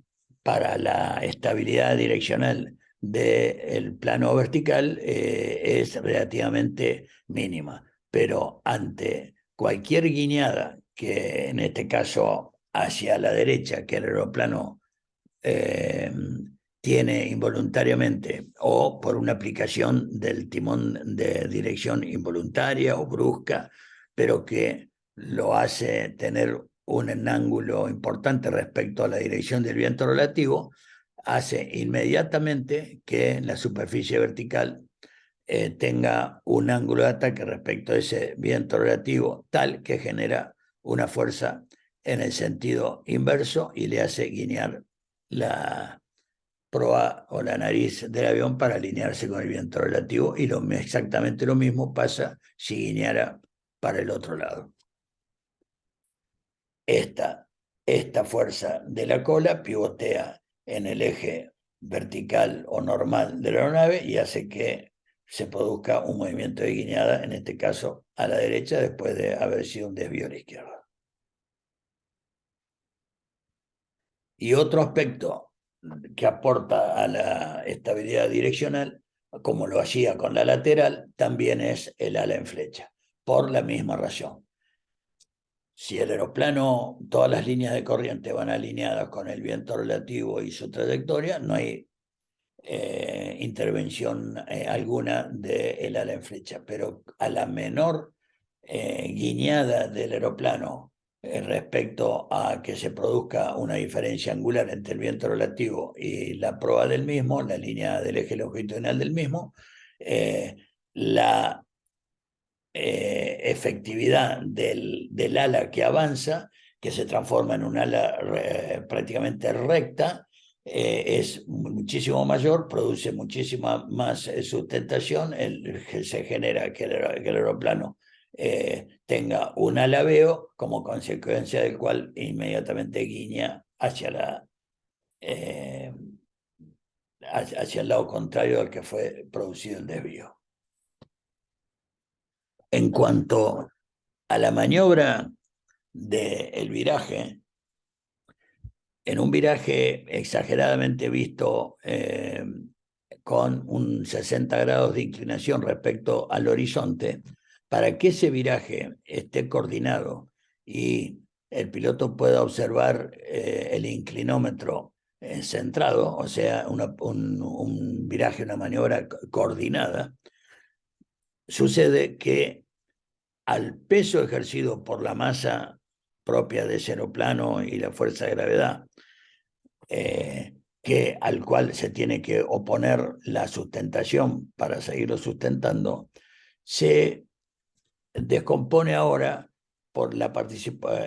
para la estabilidad direccional del plano vertical es relativamente mínima, pero ante cualquier guiñada, que en este caso hacia la derecha, que el aeroplano tiene involuntariamente o por una aplicación del timón de dirección involuntaria o brusca, pero que lo hace tener un ángulo importante respecto a la dirección del viento relativo, hace inmediatamente que la superficie vertical tenga un ángulo de ataque respecto a ese viento relativo tal que genera una fuerza en el sentido inverso y le hace guiñar la proa o la nariz del avión para alinearse con el viento relativo, y exactamente lo mismo pasa si guiñara para el otro lado. Esta fuerza de la cola pivotea en el eje vertical o normal de la aeronave y hace que se produzca un movimiento de guiñada, en este caso a la derecha, después de haber sido un desvío a la izquierda. Y otro aspecto que aporta a la estabilidad direccional, como lo hacía con la lateral, también es el ala en flecha, por la misma razón. Si el aeroplano, todas las líneas de corriente van alineadas con el viento relativo y su trayectoria, no hay intervención alguna del ala en flecha, pero a la menor guiñada del aeroplano respecto a que se produzca una diferencia angular entre el viento relativo y la proa del mismo, la línea del eje longitudinal del mismo, la efectividad del ala que avanza, que se transforma en un ala prácticamente recta, es muchísimo mayor, produce muchísima más sustentación, se genera que el aeroplano tenga un alabeo, como consecuencia del cual inmediatamente guiña hacia hacia el lado contrario al que fue producido el desvío. En cuanto a la maniobra del viraje, en un viraje exageradamente visto con un 60 grados de inclinación respecto al horizonte, para que ese viraje esté coordinado y el piloto pueda observar el inclinómetro centrado, o sea, un viraje, una maniobra coordinada, sucede que al peso ejercido por la masa propia de ese aeroplano y la fuerza de gravedad, al cual se tiene que oponer la sustentación para seguirlo sustentando, se descompone ahora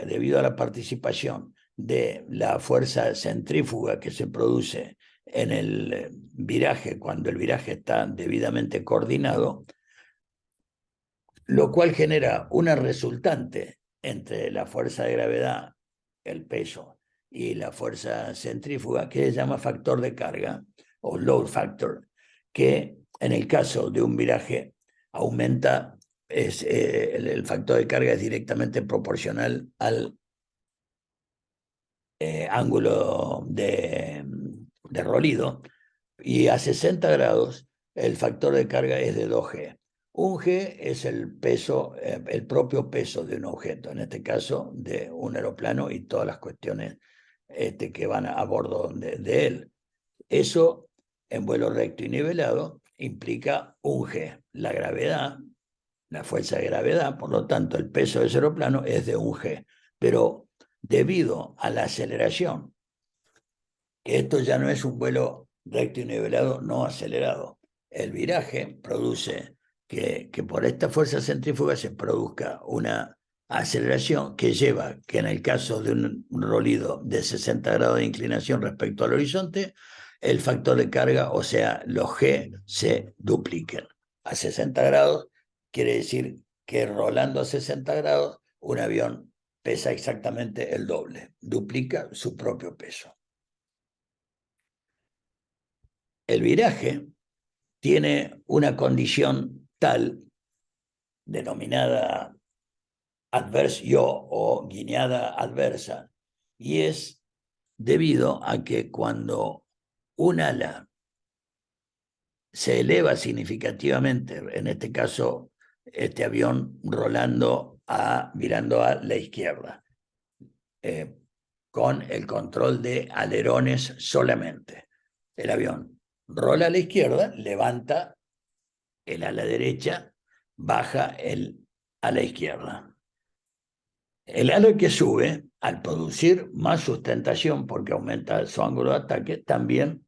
debido a la participación de la fuerza centrífuga que se produce en el viraje cuando el viraje está debidamente coordinado, lo cual genera una resultante entre la fuerza de gravedad, el peso, y la fuerza centrífuga, que se llama factor de carga, o load factor, que en el caso de un viraje aumenta, el factor de carga es directamente proporcional al ángulo de rolido, y a 60 grados el factor de carga es de 2G. Un G es el peso, el propio peso de un objeto, en este caso de un aeroplano y todas las cuestiones que van a bordo de él. Eso en vuelo recto y nivelado implica un G. La gravedad, la fuerza de gravedad, por lo tanto el peso de ese aeroplano es de un G. Pero debido a la aceleración, que esto ya no es un vuelo recto y nivelado no acelerado, el viraje produce que por esta fuerza centrífuga se produzca una aceleración que lleva que en el caso de un rolido de 60 grados de inclinación respecto al horizonte, el factor de carga, o sea, los G, se dupliquen. A 60 grados quiere decir que rolando a 60 grados, un avión pesa exactamente el doble, duplica su propio peso. El viraje tiene una condición tal, denominada adverse yaw o guiñada adversa, y es debido a que cuando un ala se eleva significativamente, en este caso este avión mirando a la izquierda, con el control de alerones solamente, el avión rola a la izquierda, levanta el ala derecha, baja el ala izquierda. El ala que sube, al producir más sustentación porque aumenta su ángulo de ataque, también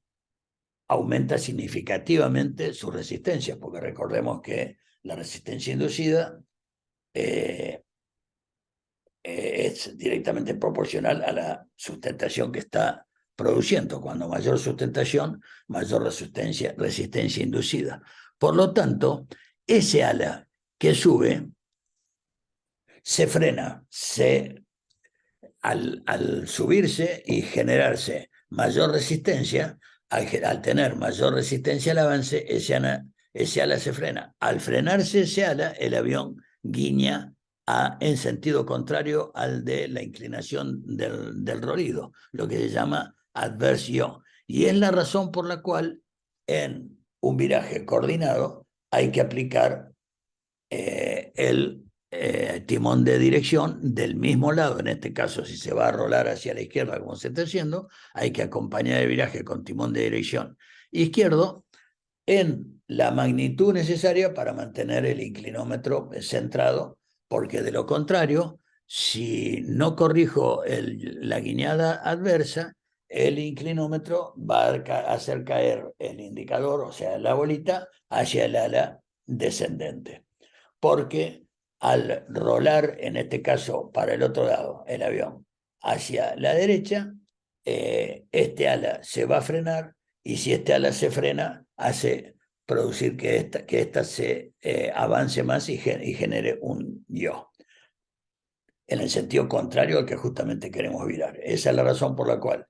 aumenta significativamente su resistencia, porque recordemos que la resistencia inducida es directamente proporcional a la sustentación que está produciendo. Cuando mayor sustentación, mayor resistencia inducida. Por lo tanto, ese ala que sube se frena, al subirse y generarse mayor resistencia, al tener mayor resistencia al avance, ese ala se frena. Al frenarse ese ala, el avión guiña en sentido contrario al de la inclinación del rolido, lo que se llama adverse yaw. Y es la razón por la cual en un viraje coordinado hay que aplicar el timón de dirección del mismo lado. En este caso, si se va a rolar hacia la izquierda como se está haciendo, hay que acompañar el viraje con timón de dirección izquierdo en la magnitud necesaria para mantener el inclinómetro centrado, porque de lo contrario, si no corrijo la guiñada adversa, el inclinómetro va a hacer caer el indicador, o sea, la bolita, hacia el ala descendente. Porque al rolar, en este caso para el otro lado, el avión hacia la derecha, este ala se va a frenar, y si este ala se frena, hace producir que esta se avance más y genere un yaw, en el sentido contrario al que justamente queremos virar. Esa es la razón por la cual,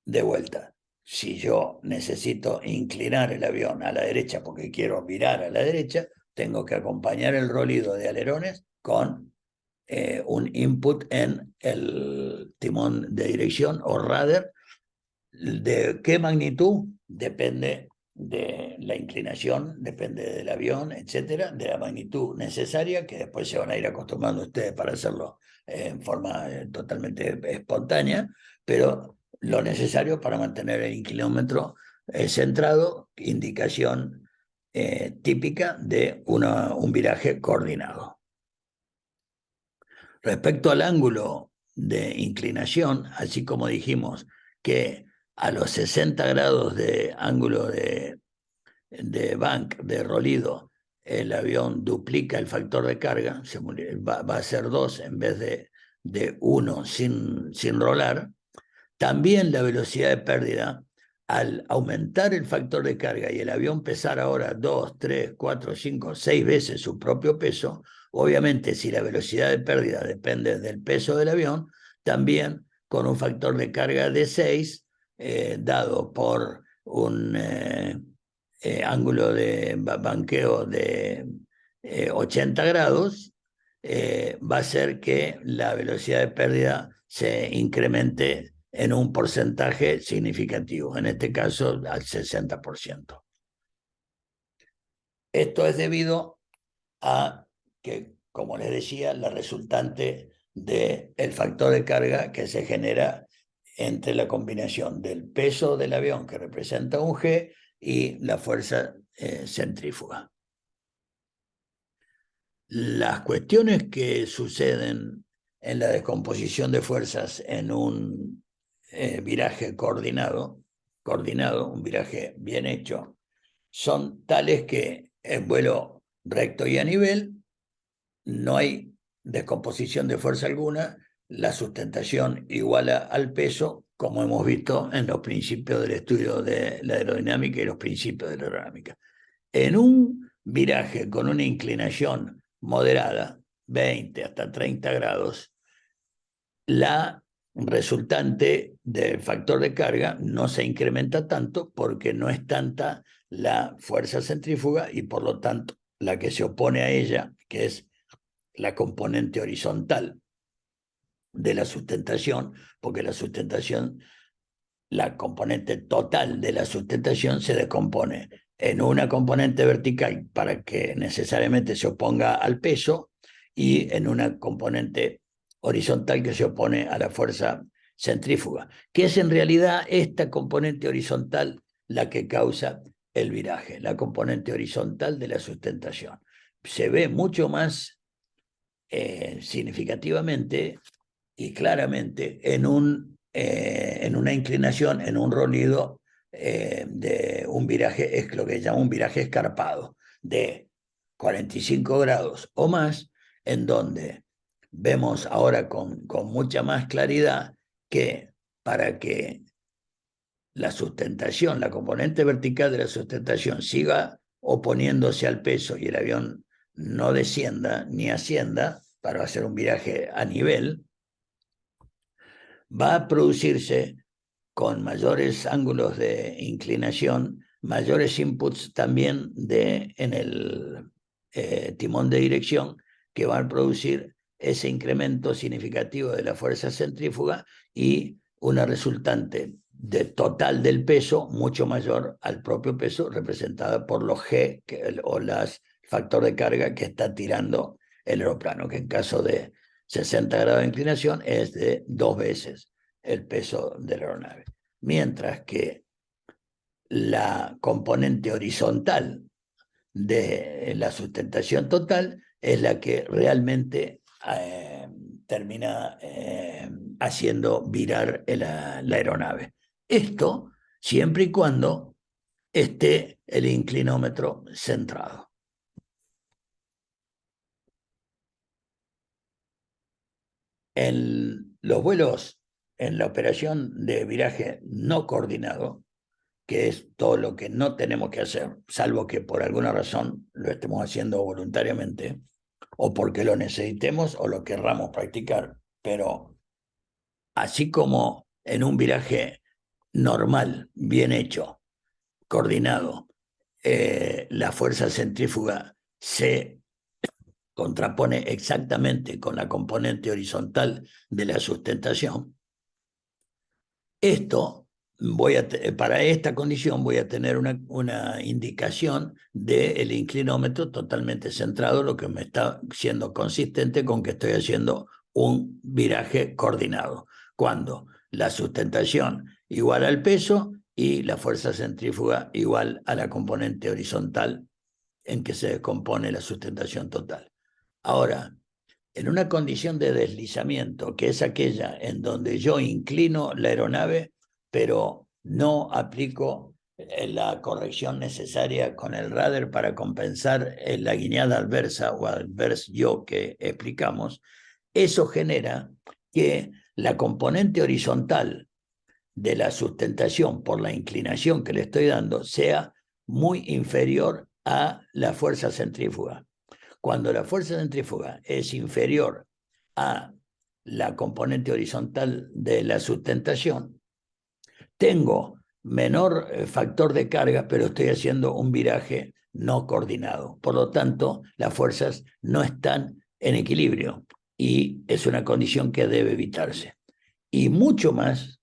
de vuelta, si yo necesito inclinar el avión a la derecha porque quiero virar a la derecha, tengo que acompañar el rolido de alerones con un input en el timón de dirección o rudder. ¿De qué magnitud? Depende de la inclinación, depende del avión, etcétera, de la magnitud necesaria, que después se van a ir acostumbrando ustedes para hacerlo en forma totalmente espontánea, pero lo necesario para mantener el inclinómetro centrado, indicación típica de un viraje coordinado. Respecto al ángulo de inclinación, así como dijimos que a los 60 grados de ángulo de bank, de rolido, el avión duplica el factor de carga, va a ser 2 en vez de 1 sin rolar. También la velocidad de pérdida, al aumentar el factor de carga y el avión pesar ahora 2, 3, 4, 5, 6 veces su propio peso, obviamente si la velocidad de pérdida depende del peso del avión, también con un factor de carga de 6, dado por un ángulo de banqueo de 80 grados, va a hacer que la velocidad de pérdida se incremente en un porcentaje significativo, en este caso al 60%. Esto es debido a que, como les decía, la resultante del factor de carga que se genera entre la combinación del peso del avión, que representa un G, y la fuerza centrífuga. Las cuestiones que suceden en la descomposición de fuerzas en un viraje coordinado, un viraje bien hecho, son tales que en vuelo recto y a nivel no hay descomposición de fuerza alguna, la sustentación iguala al peso, como hemos visto en los principios del estudio de la aerodinámica y los principios de la aerodinámica. En un viraje con una inclinación moderada, 20 hasta 30 grados, la resultante del factor de carga no se incrementa tanto porque no es tanta la fuerza centrífuga y por lo tanto la que se opone a ella, que es la componente horizontal de la sustentación, porque la componente total de la sustentación se descompone en una componente vertical para que necesariamente se oponga al peso y en una componente horizontal que se opone a la fuerza centrífuga, que es en realidad esta componente horizontal la que causa el viraje, la componente horizontal de la sustentación. Se ve mucho más significativamente y claramente en una inclinación, en un rolido de un viraje, es lo que llama un viraje escarpado, de 45 grados o más, en donde vemos ahora con mucha más claridad que para que la sustentación, la componente vertical de la sustentación siga oponiéndose al peso y el avión no descienda ni ascienda, para hacer un viraje a nivel, va a producirse con mayores ángulos de inclinación, mayores inputs también en el timón de dirección, que van a producir ese incremento significativo de la fuerza centrífuga y una resultante de total del peso mucho mayor al propio peso, representada por los G o las factor de carga que está tirando el aeroplano, que en caso de 60 grados de inclinación es de 2 veces el peso de la aeronave. Mientras que la componente horizontal de la sustentación total es la que realmente termina haciendo virar la aeronave. Esto siempre y cuando esté el inclinómetro centrado. En los vuelos, en la operación de viraje no coordinado, que es todo lo que no tenemos que hacer, salvo que por alguna razón lo estemos haciendo voluntariamente, o porque lo necesitemos o lo querramos practicar, pero así como en un viraje normal, bien hecho, coordinado, la fuerza centrífuga se contrapone exactamente con la componente horizontal de la sustentación. Esto para esta condición voy a tener una indicación del inclinómetro totalmente centrado, lo que me está siendo consistente con que estoy haciendo un viraje coordinado, cuando la sustentación igual al peso y la fuerza centrífuga igual a la componente horizontal en que se compone la sustentación total. Ahora, en una condición de deslizamiento, que es aquella en donde yo inclino la aeronave, pero no aplico la corrección necesaria con el radar para compensar la guiñada adversa o adverse yaw que explicamos, eso genera que la componente horizontal de la sustentación por la inclinación que le estoy dando sea muy inferior a la fuerza centrífuga. Cuando la fuerza centrífuga es inferior a la componente horizontal de la sustentación, tengo menor factor de carga, pero estoy haciendo un viraje no coordinado. Por lo tanto, las fuerzas no están en equilibrio y es una condición que debe evitarse. Y mucho más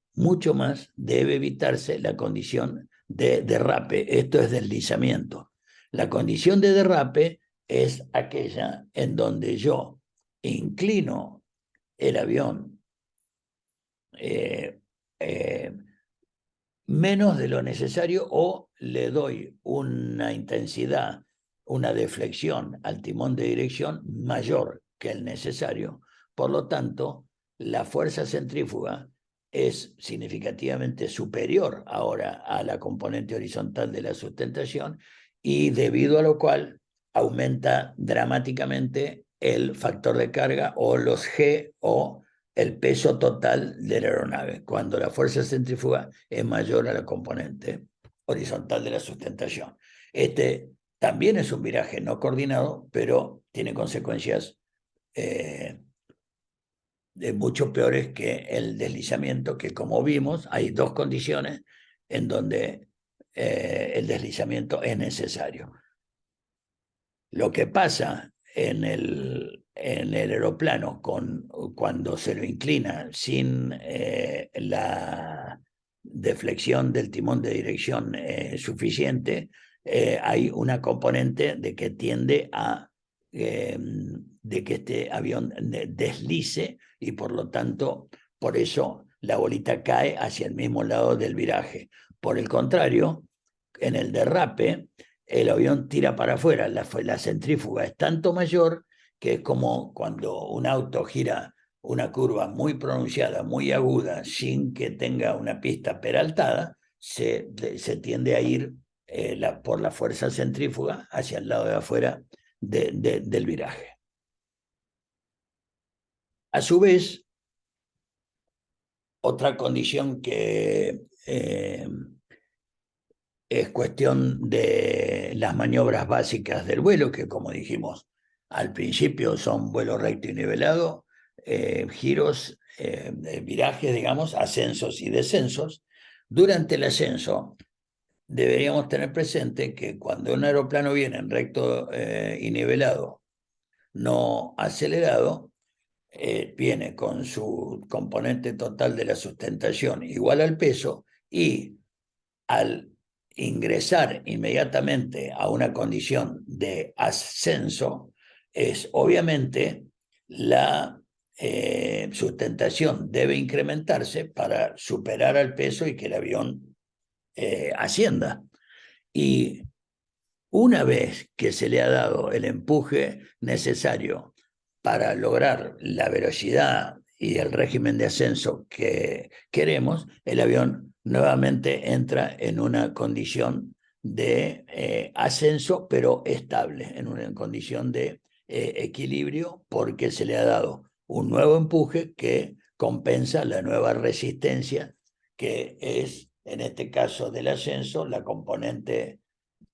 debe evitarse la condición de derrape. Esto es deslizamiento. La condición de derrape es aquella en donde yo inclino el avión menos de lo necesario o le doy una intensidad, una deflexión al timón de dirección mayor que el necesario. Por lo tanto, la fuerza centrífuga es significativamente superior ahora a la componente horizontal de la sustentación y debido a lo cual aumenta dramáticamente el factor de carga o los G o el peso total de la aeronave, cuando la fuerza centrífuga es mayor a la componente horizontal de la sustentación. Este también es un viraje no coordinado, pero tiene consecuencias mucho peores que el deslizamiento, que como vimos, hay dos condiciones en donde el deslizamiento es necesario. Lo que pasa en el aeroplano cuando se lo inclina sin la deflexión del timón de dirección suficiente, hay una componente de que tiende a de que este avión deslice y por lo tanto, por eso la bolita cae hacia el mismo lado del viraje. Por el contrario, en el derrape, el avión tira para afuera, la centrífuga es tanto mayor que es como cuando un auto gira una curva muy pronunciada, muy aguda, sin que tenga una pista peraltada, se tiende a ir por la fuerza centrífuga hacia el lado de afuera del viraje. A su vez, otra condición que es cuestión de las maniobras básicas del vuelo, que como dijimos Al principio son vuelo recto y nivelado, giros, virajes, digamos, ascensos y descensos. Durante el ascenso deberíamos tener presente que cuando un aeroplano viene en recto y nivelado, no acelerado, viene con su componente total de la sustentación igual al peso, y al ingresar inmediatamente a una condición de ascenso, es obviamente la sustentación debe incrementarse para superar al peso y que el avión ascienda. Y una vez que se le ha dado el empuje necesario para lograr la velocidad y el régimen de ascenso que queremos, el avión nuevamente entra en una condición de ascenso, pero estable, en una condición de equilibrio, porque se le ha dado un nuevo empuje que compensa la nueva resistencia, que es, en este caso del ascenso, la componente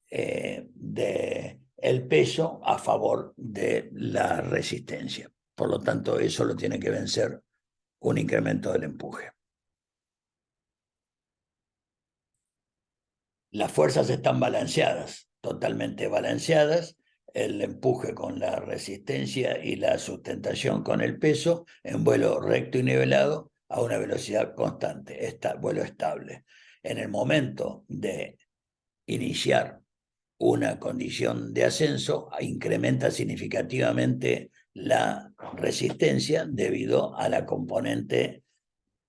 de el peso a favor de la resistencia. Por lo tanto, eso lo tiene que vencer un incremento del empuje. Las fuerzas están balanceadas, totalmente balanceadas, el empuje con la resistencia y la sustentación con el peso en vuelo recto y nivelado a una velocidad constante, vuelo estable. En el momento de iniciar una condición de ascenso, incrementa significativamente la resistencia debido a la componente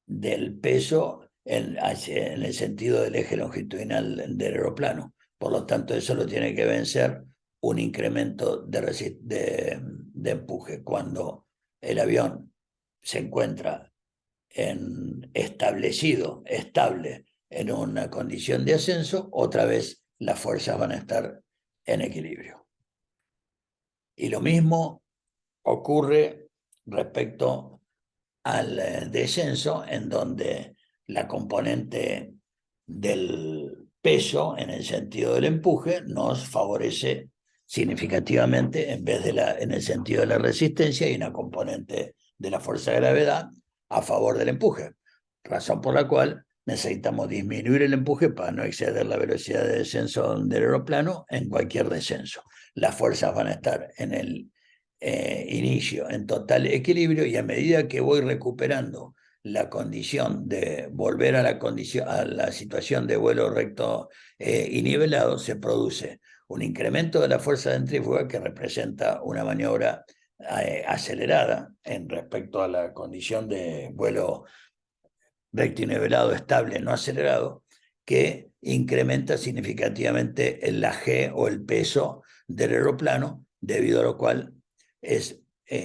del peso en el sentido del eje longitudinal del aeroplano. Por lo tanto, eso lo tiene que vencer un incremento de empuje. Cuando el avión se encuentra estable en una condición de ascenso, otra vez las fuerzas van a estar en equilibrio. Y lo mismo ocurre respecto al descenso, en donde la componente del peso, en el sentido del empuje, nos favorece significativamente en el sentido de la resistencia, y una componente de la fuerza de gravedad a favor del empuje, razón por la cual necesitamos disminuir el empuje para no exceder la velocidad de descenso del aeroplano en cualquier descenso. Las fuerzas van a estar en el inicio en total equilibrio, y a medida que voy recuperando la condición de volver a la situación de vuelo recto y nivelado, se produce un incremento de la fuerza centrífuga que representa una maniobra acelerada en respecto a la condición de vuelo recto y nivelado estable, no acelerado, que incrementa significativamente la G o el peso del aeroplano, debido a lo cual es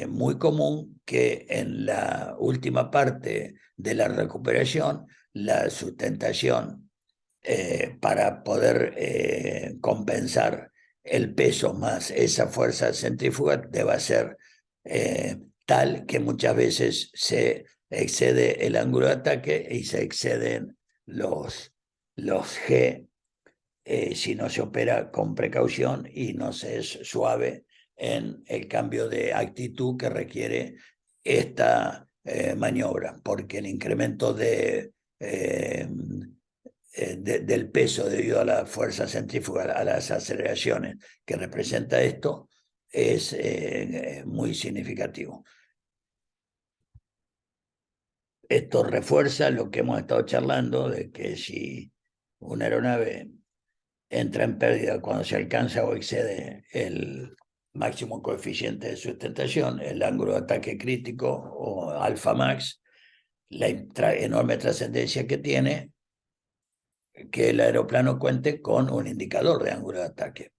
muy común que en la última parte de la recuperación la sustentación para poder compensar el peso más esa fuerza centrífuga deba ser tal que muchas veces se excede el ángulo de ataque y se exceden los G si no se opera con precaución y no se es suave en el cambio de actitud que requiere esta maniobra, porque el incremento del peso debido a la fuerza centrífuga, a las aceleraciones que representa esto, es muy significativo. Esto refuerza lo que hemos estado charlando, de que si una aeronave entra en pérdida cuando se alcanza o excede el máximo coeficiente de sustentación, el ángulo de ataque crítico o alfa max, la enorme trascendencia que tiene que el aeroplano cuente con un indicador de ángulo de ataque.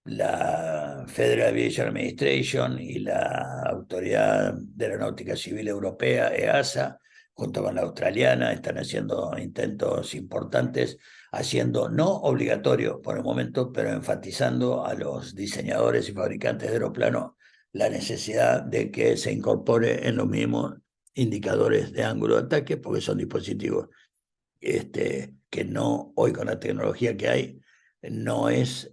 La Federal Aviation Administration y la Autoridad de Aeronáutica Civil Europea, EASA, junto con la australiana, están haciendo intentos importantes, haciendo no obligatorio por el momento, pero enfatizando a los diseñadores y fabricantes de aeroplanos la necesidad de que se incorpore en los mismos indicadores de ángulo de ataque, porque son dispositivos que no, hoy con la tecnología que hay, no es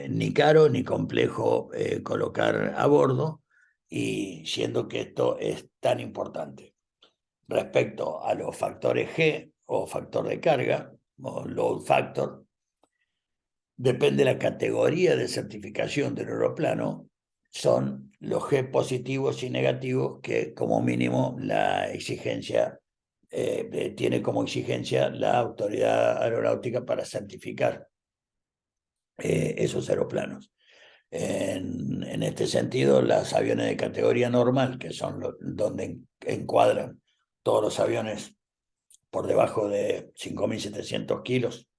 ni caro ni complejo colocar a bordo, y siendo que esto es tan importante. Respecto a los factores G o factor de carga, o load factor, depende de la categoría de certificación del aeroplano, son los G positivos y negativos que como mínimo la exigencia tiene como exigencia la autoridad aeronáutica para certificar esos aeroplanos. En este sentido, los aviones de categoría normal, que son donde encuadran todos los aviones por debajo de 5.700 kilos,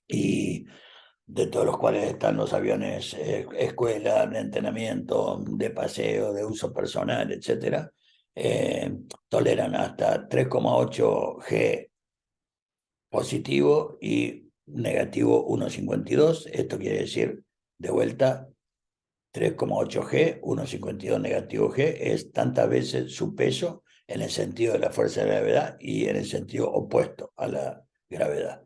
y de todos los cuales están los aviones escuela, de entrenamiento, de paseo, de uso personal, etc., toleran hasta 3,8 G positivo y negativo 1,52. Esto quiere decir, de vuelta, 3,8 G, 1,52 negativo G, es tantas veces su peso en el sentido de la fuerza de gravedad y en el sentido opuesto a la gravedad.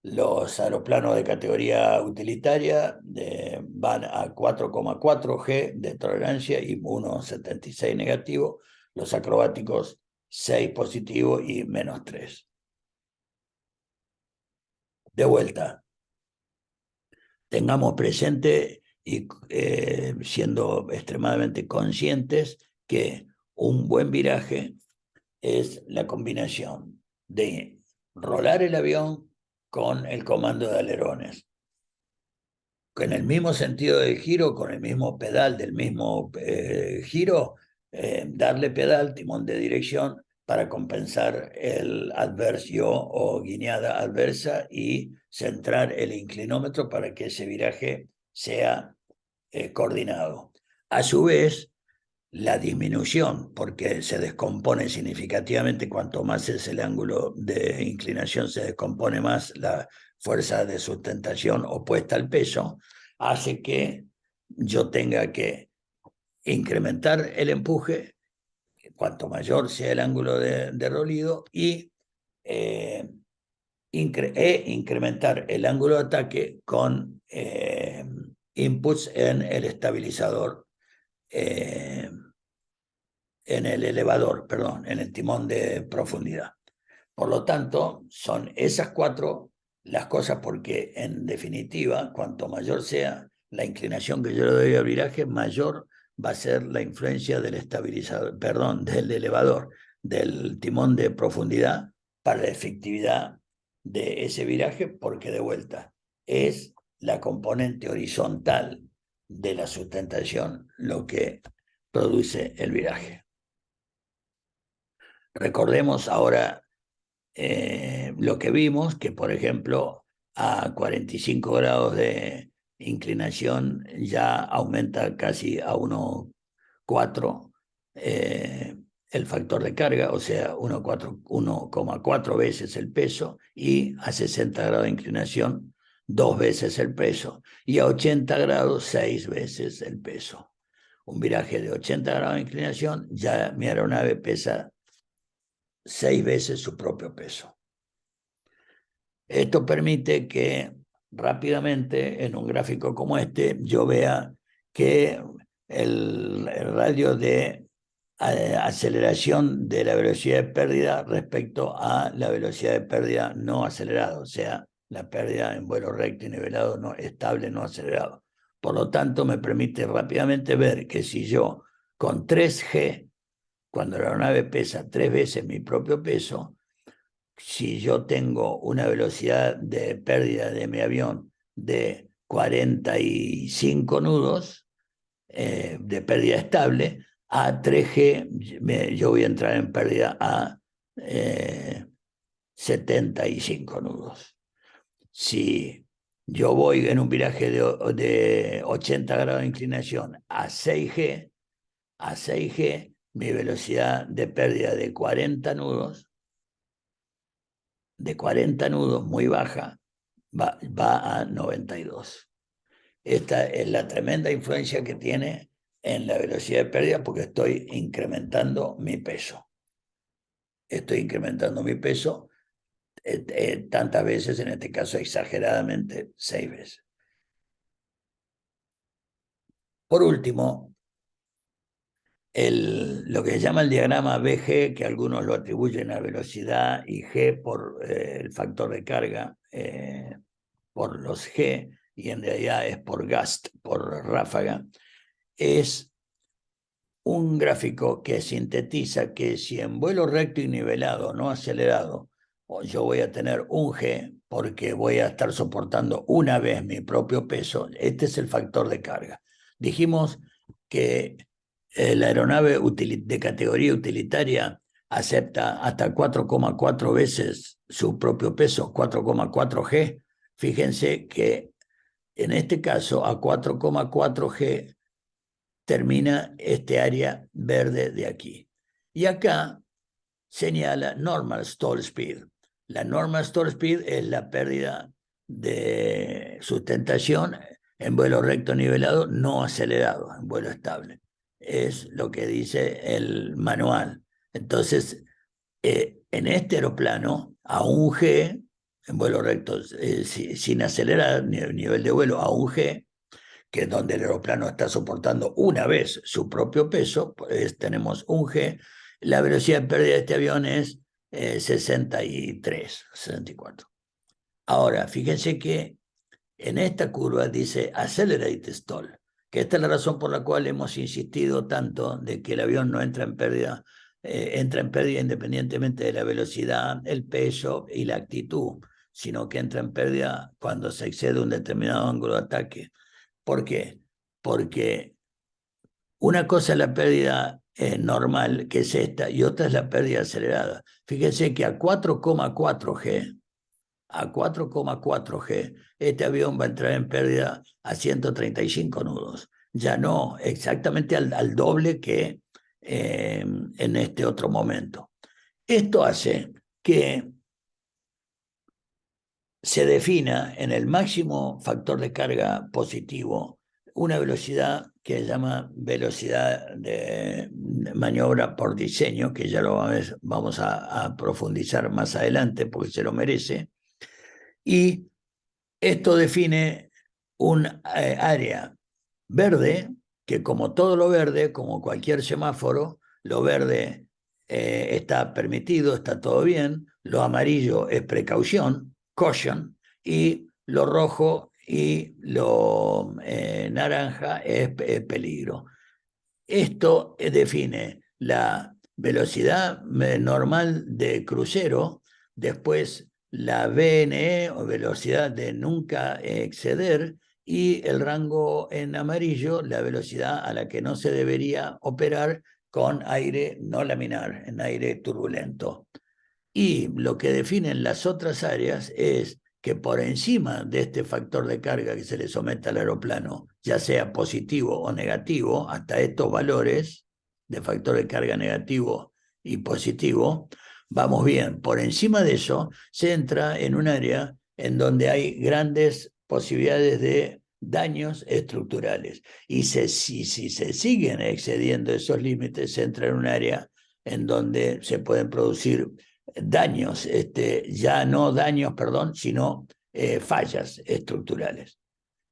Los aeroplanos de categoría utilitaria van a 4,4 G de tolerancia y 1,76 negativo. Los acrobáticos 6 positivo y -3. De vuelta, tengamos presente y siendo extremadamente conscientes que un buen viraje es la combinación de rolar el avión con el comando de alerones, con el mismo sentido del giro, con el mismo pedal del mismo giro, darle pedal, timón de dirección, para compensar el adversio o guiñada adversa y centrar el inclinómetro para que ese viraje sea coordinado. A su vez, la disminución, porque se descompone significativamente, cuanto más es el ángulo de inclinación, se descompone más la fuerza de sustentación opuesta al peso, hace que yo tenga que incrementar el empuje, cuanto mayor sea el ángulo de rolido, y incrementar el ángulo de ataque con inputs en el estabilizador, en el elevador, perdón, en el timón de profundidad. Por lo tanto, son esas 4 las cosas, porque en definitiva, cuanto mayor sea la inclinación que yo le doy al viraje, mayor va a ser la influencia del estabilizador, perdón, del elevador, del timón de profundidad para la efectividad de ese viraje, porque de vuelta es la componente horizontal de la sustentación lo que produce el viraje. Recordemos ahora lo que vimos, que por ejemplo a 45 grados de inclinación ya aumenta casi a 1,4 el factor de carga, o sea, 1,4 veces el peso, y a 60 grados de inclinación 2 veces el peso, y a 80 grados 6 veces el peso. Un viraje de 80 grados de inclinación, ya mi aeronave pesa 6 veces su propio peso. Esto permite que rápidamente, en un gráfico como este, yo vea que el radio de aceleración de la velocidad de pérdida respecto a la velocidad de pérdida no acelerada, o sea, la pérdida en vuelo recto y nivelado no estable, no acelerado. Por lo tanto, me permite rápidamente ver que si yo con 3G, cuando la aeronave pesa 3 veces mi propio peso, si yo tengo una velocidad de pérdida de mi avión de 45 nudos de pérdida estable, a 3G yo voy a entrar en pérdida a 75 nudos. Si yo voy en un viraje de 80 grados de inclinación a 6G, mi velocidad de pérdida de 40 nudos, muy baja, va a 92. Esta es la tremenda influencia que tiene en la velocidad de pérdida, porque estoy incrementando mi peso. Estoy incrementando mi peso tantas veces, en este caso exageradamente 6 veces. Por último, lo que se llama el diagrama BG, que algunos lo atribuyen a velocidad, y G por el factor de carga, por los G, y en realidad es por gust, por ráfaga, es un gráfico que sintetiza que si en vuelo recto y nivelado, no acelerado, yo voy a tener un G porque voy a estar soportando una vez mi propio peso, este es el factor de carga. Dijimos que la aeronave de categoría utilitaria acepta hasta 4,4 veces su propio peso, 4,4 G. Fíjense que en este caso a 4,4 G termina este área verde de aquí. Y acá señala normal stall speed. La normal stall speed es la pérdida de sustentación en vuelo recto nivelado, no acelerado, en vuelo estable. Es lo que dice el manual. Entonces, en este aeroplano, a un G, en vuelo recto, sin acelerar nivel de vuelo, a un G, que es donde el aeroplano está soportando una vez su propio peso, pues tenemos un G, la velocidad de pérdida de este avión es 63, 64. Ahora, fíjense que en esta curva dice accelerate stall, que esta es la razón por la cual hemos insistido tanto de que el avión no entra en pérdida independientemente de la velocidad, el peso y la actitud, sino que entra en pérdida cuando se excede un determinado ángulo de ataque. ¿Por qué? Porque una cosa es la pérdida normal, que es esta, y otra es la pérdida acelerada. Fíjense que a 4,4 G, este avión va a entrar en pérdida a 135 nudos. Ya no exactamente al doble que en este otro momento. Esto hace que se defina en el máximo factor de carga positivo una velocidad que se llama velocidad de maniobra por diseño, que ya lo vamos a profundizar más adelante porque se lo merece, y esto define un área verde que, como todo lo verde, como cualquier semáforo, lo verde está permitido, está todo bien, lo amarillo es precaución, caution, y lo rojo y lo naranja es peligro. Esto define la velocidad normal de crucero, después la VNE o velocidad de nunca exceder, y el rango en amarillo, la velocidad a la que no se debería operar con aire no laminar, en aire turbulento. Y lo que definen las otras áreas es que por encima de este factor de carga que se le somete al aeroplano, ya sea positivo o negativo, hasta estos valores de factor de carga negativo y positivo, vamos bien. Por encima de eso, se entra en un área en donde hay grandes posibilidades de daños estructurales. Y si se siguen excediendo esos límites, se entra en un área en donde se pueden producir daños, ya no daños, perdón, sino fallas estructurales.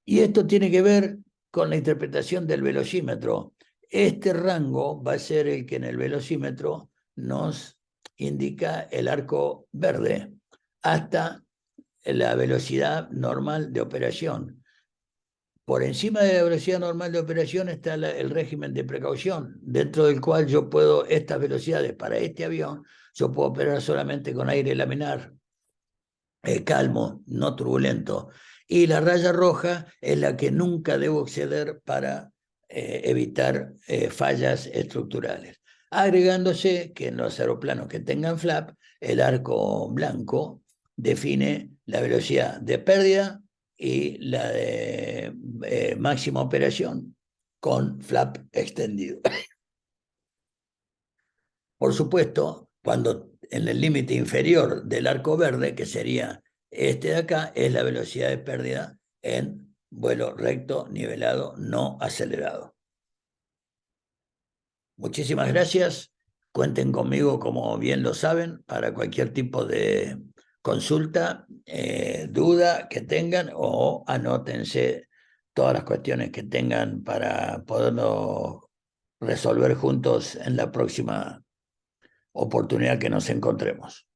Y esto tiene que ver con la interpretación del velocímetro. Este rango va a ser el que en el velocímetro nos indica el arco verde hasta la velocidad normal de operación. Por encima de la velocidad normal de operación está el régimen de precaución, dentro del cual yo puedo, estas velocidades para este avión, yo puedo operar solamente con aire laminar, calmo, no turbulento. Y la raya roja es la que nunca debo exceder para evitar fallas estructurales. Agregándose que en los aeroplanos que tengan flap, el arco blanco define la velocidad de pérdida y la de máxima operación con flap extendido. Por supuesto, cuando en el límite inferior del arco verde, que sería este de acá, es la velocidad de pérdida en vuelo recto, nivelado, no acelerado. Muchísimas gracias. Cuenten conmigo, como bien lo saben, para cualquier tipo de consulta, duda que tengan o anótense todas las cuestiones que tengan para podernos resolver juntos en la próxima oportunidad que nos encontremos.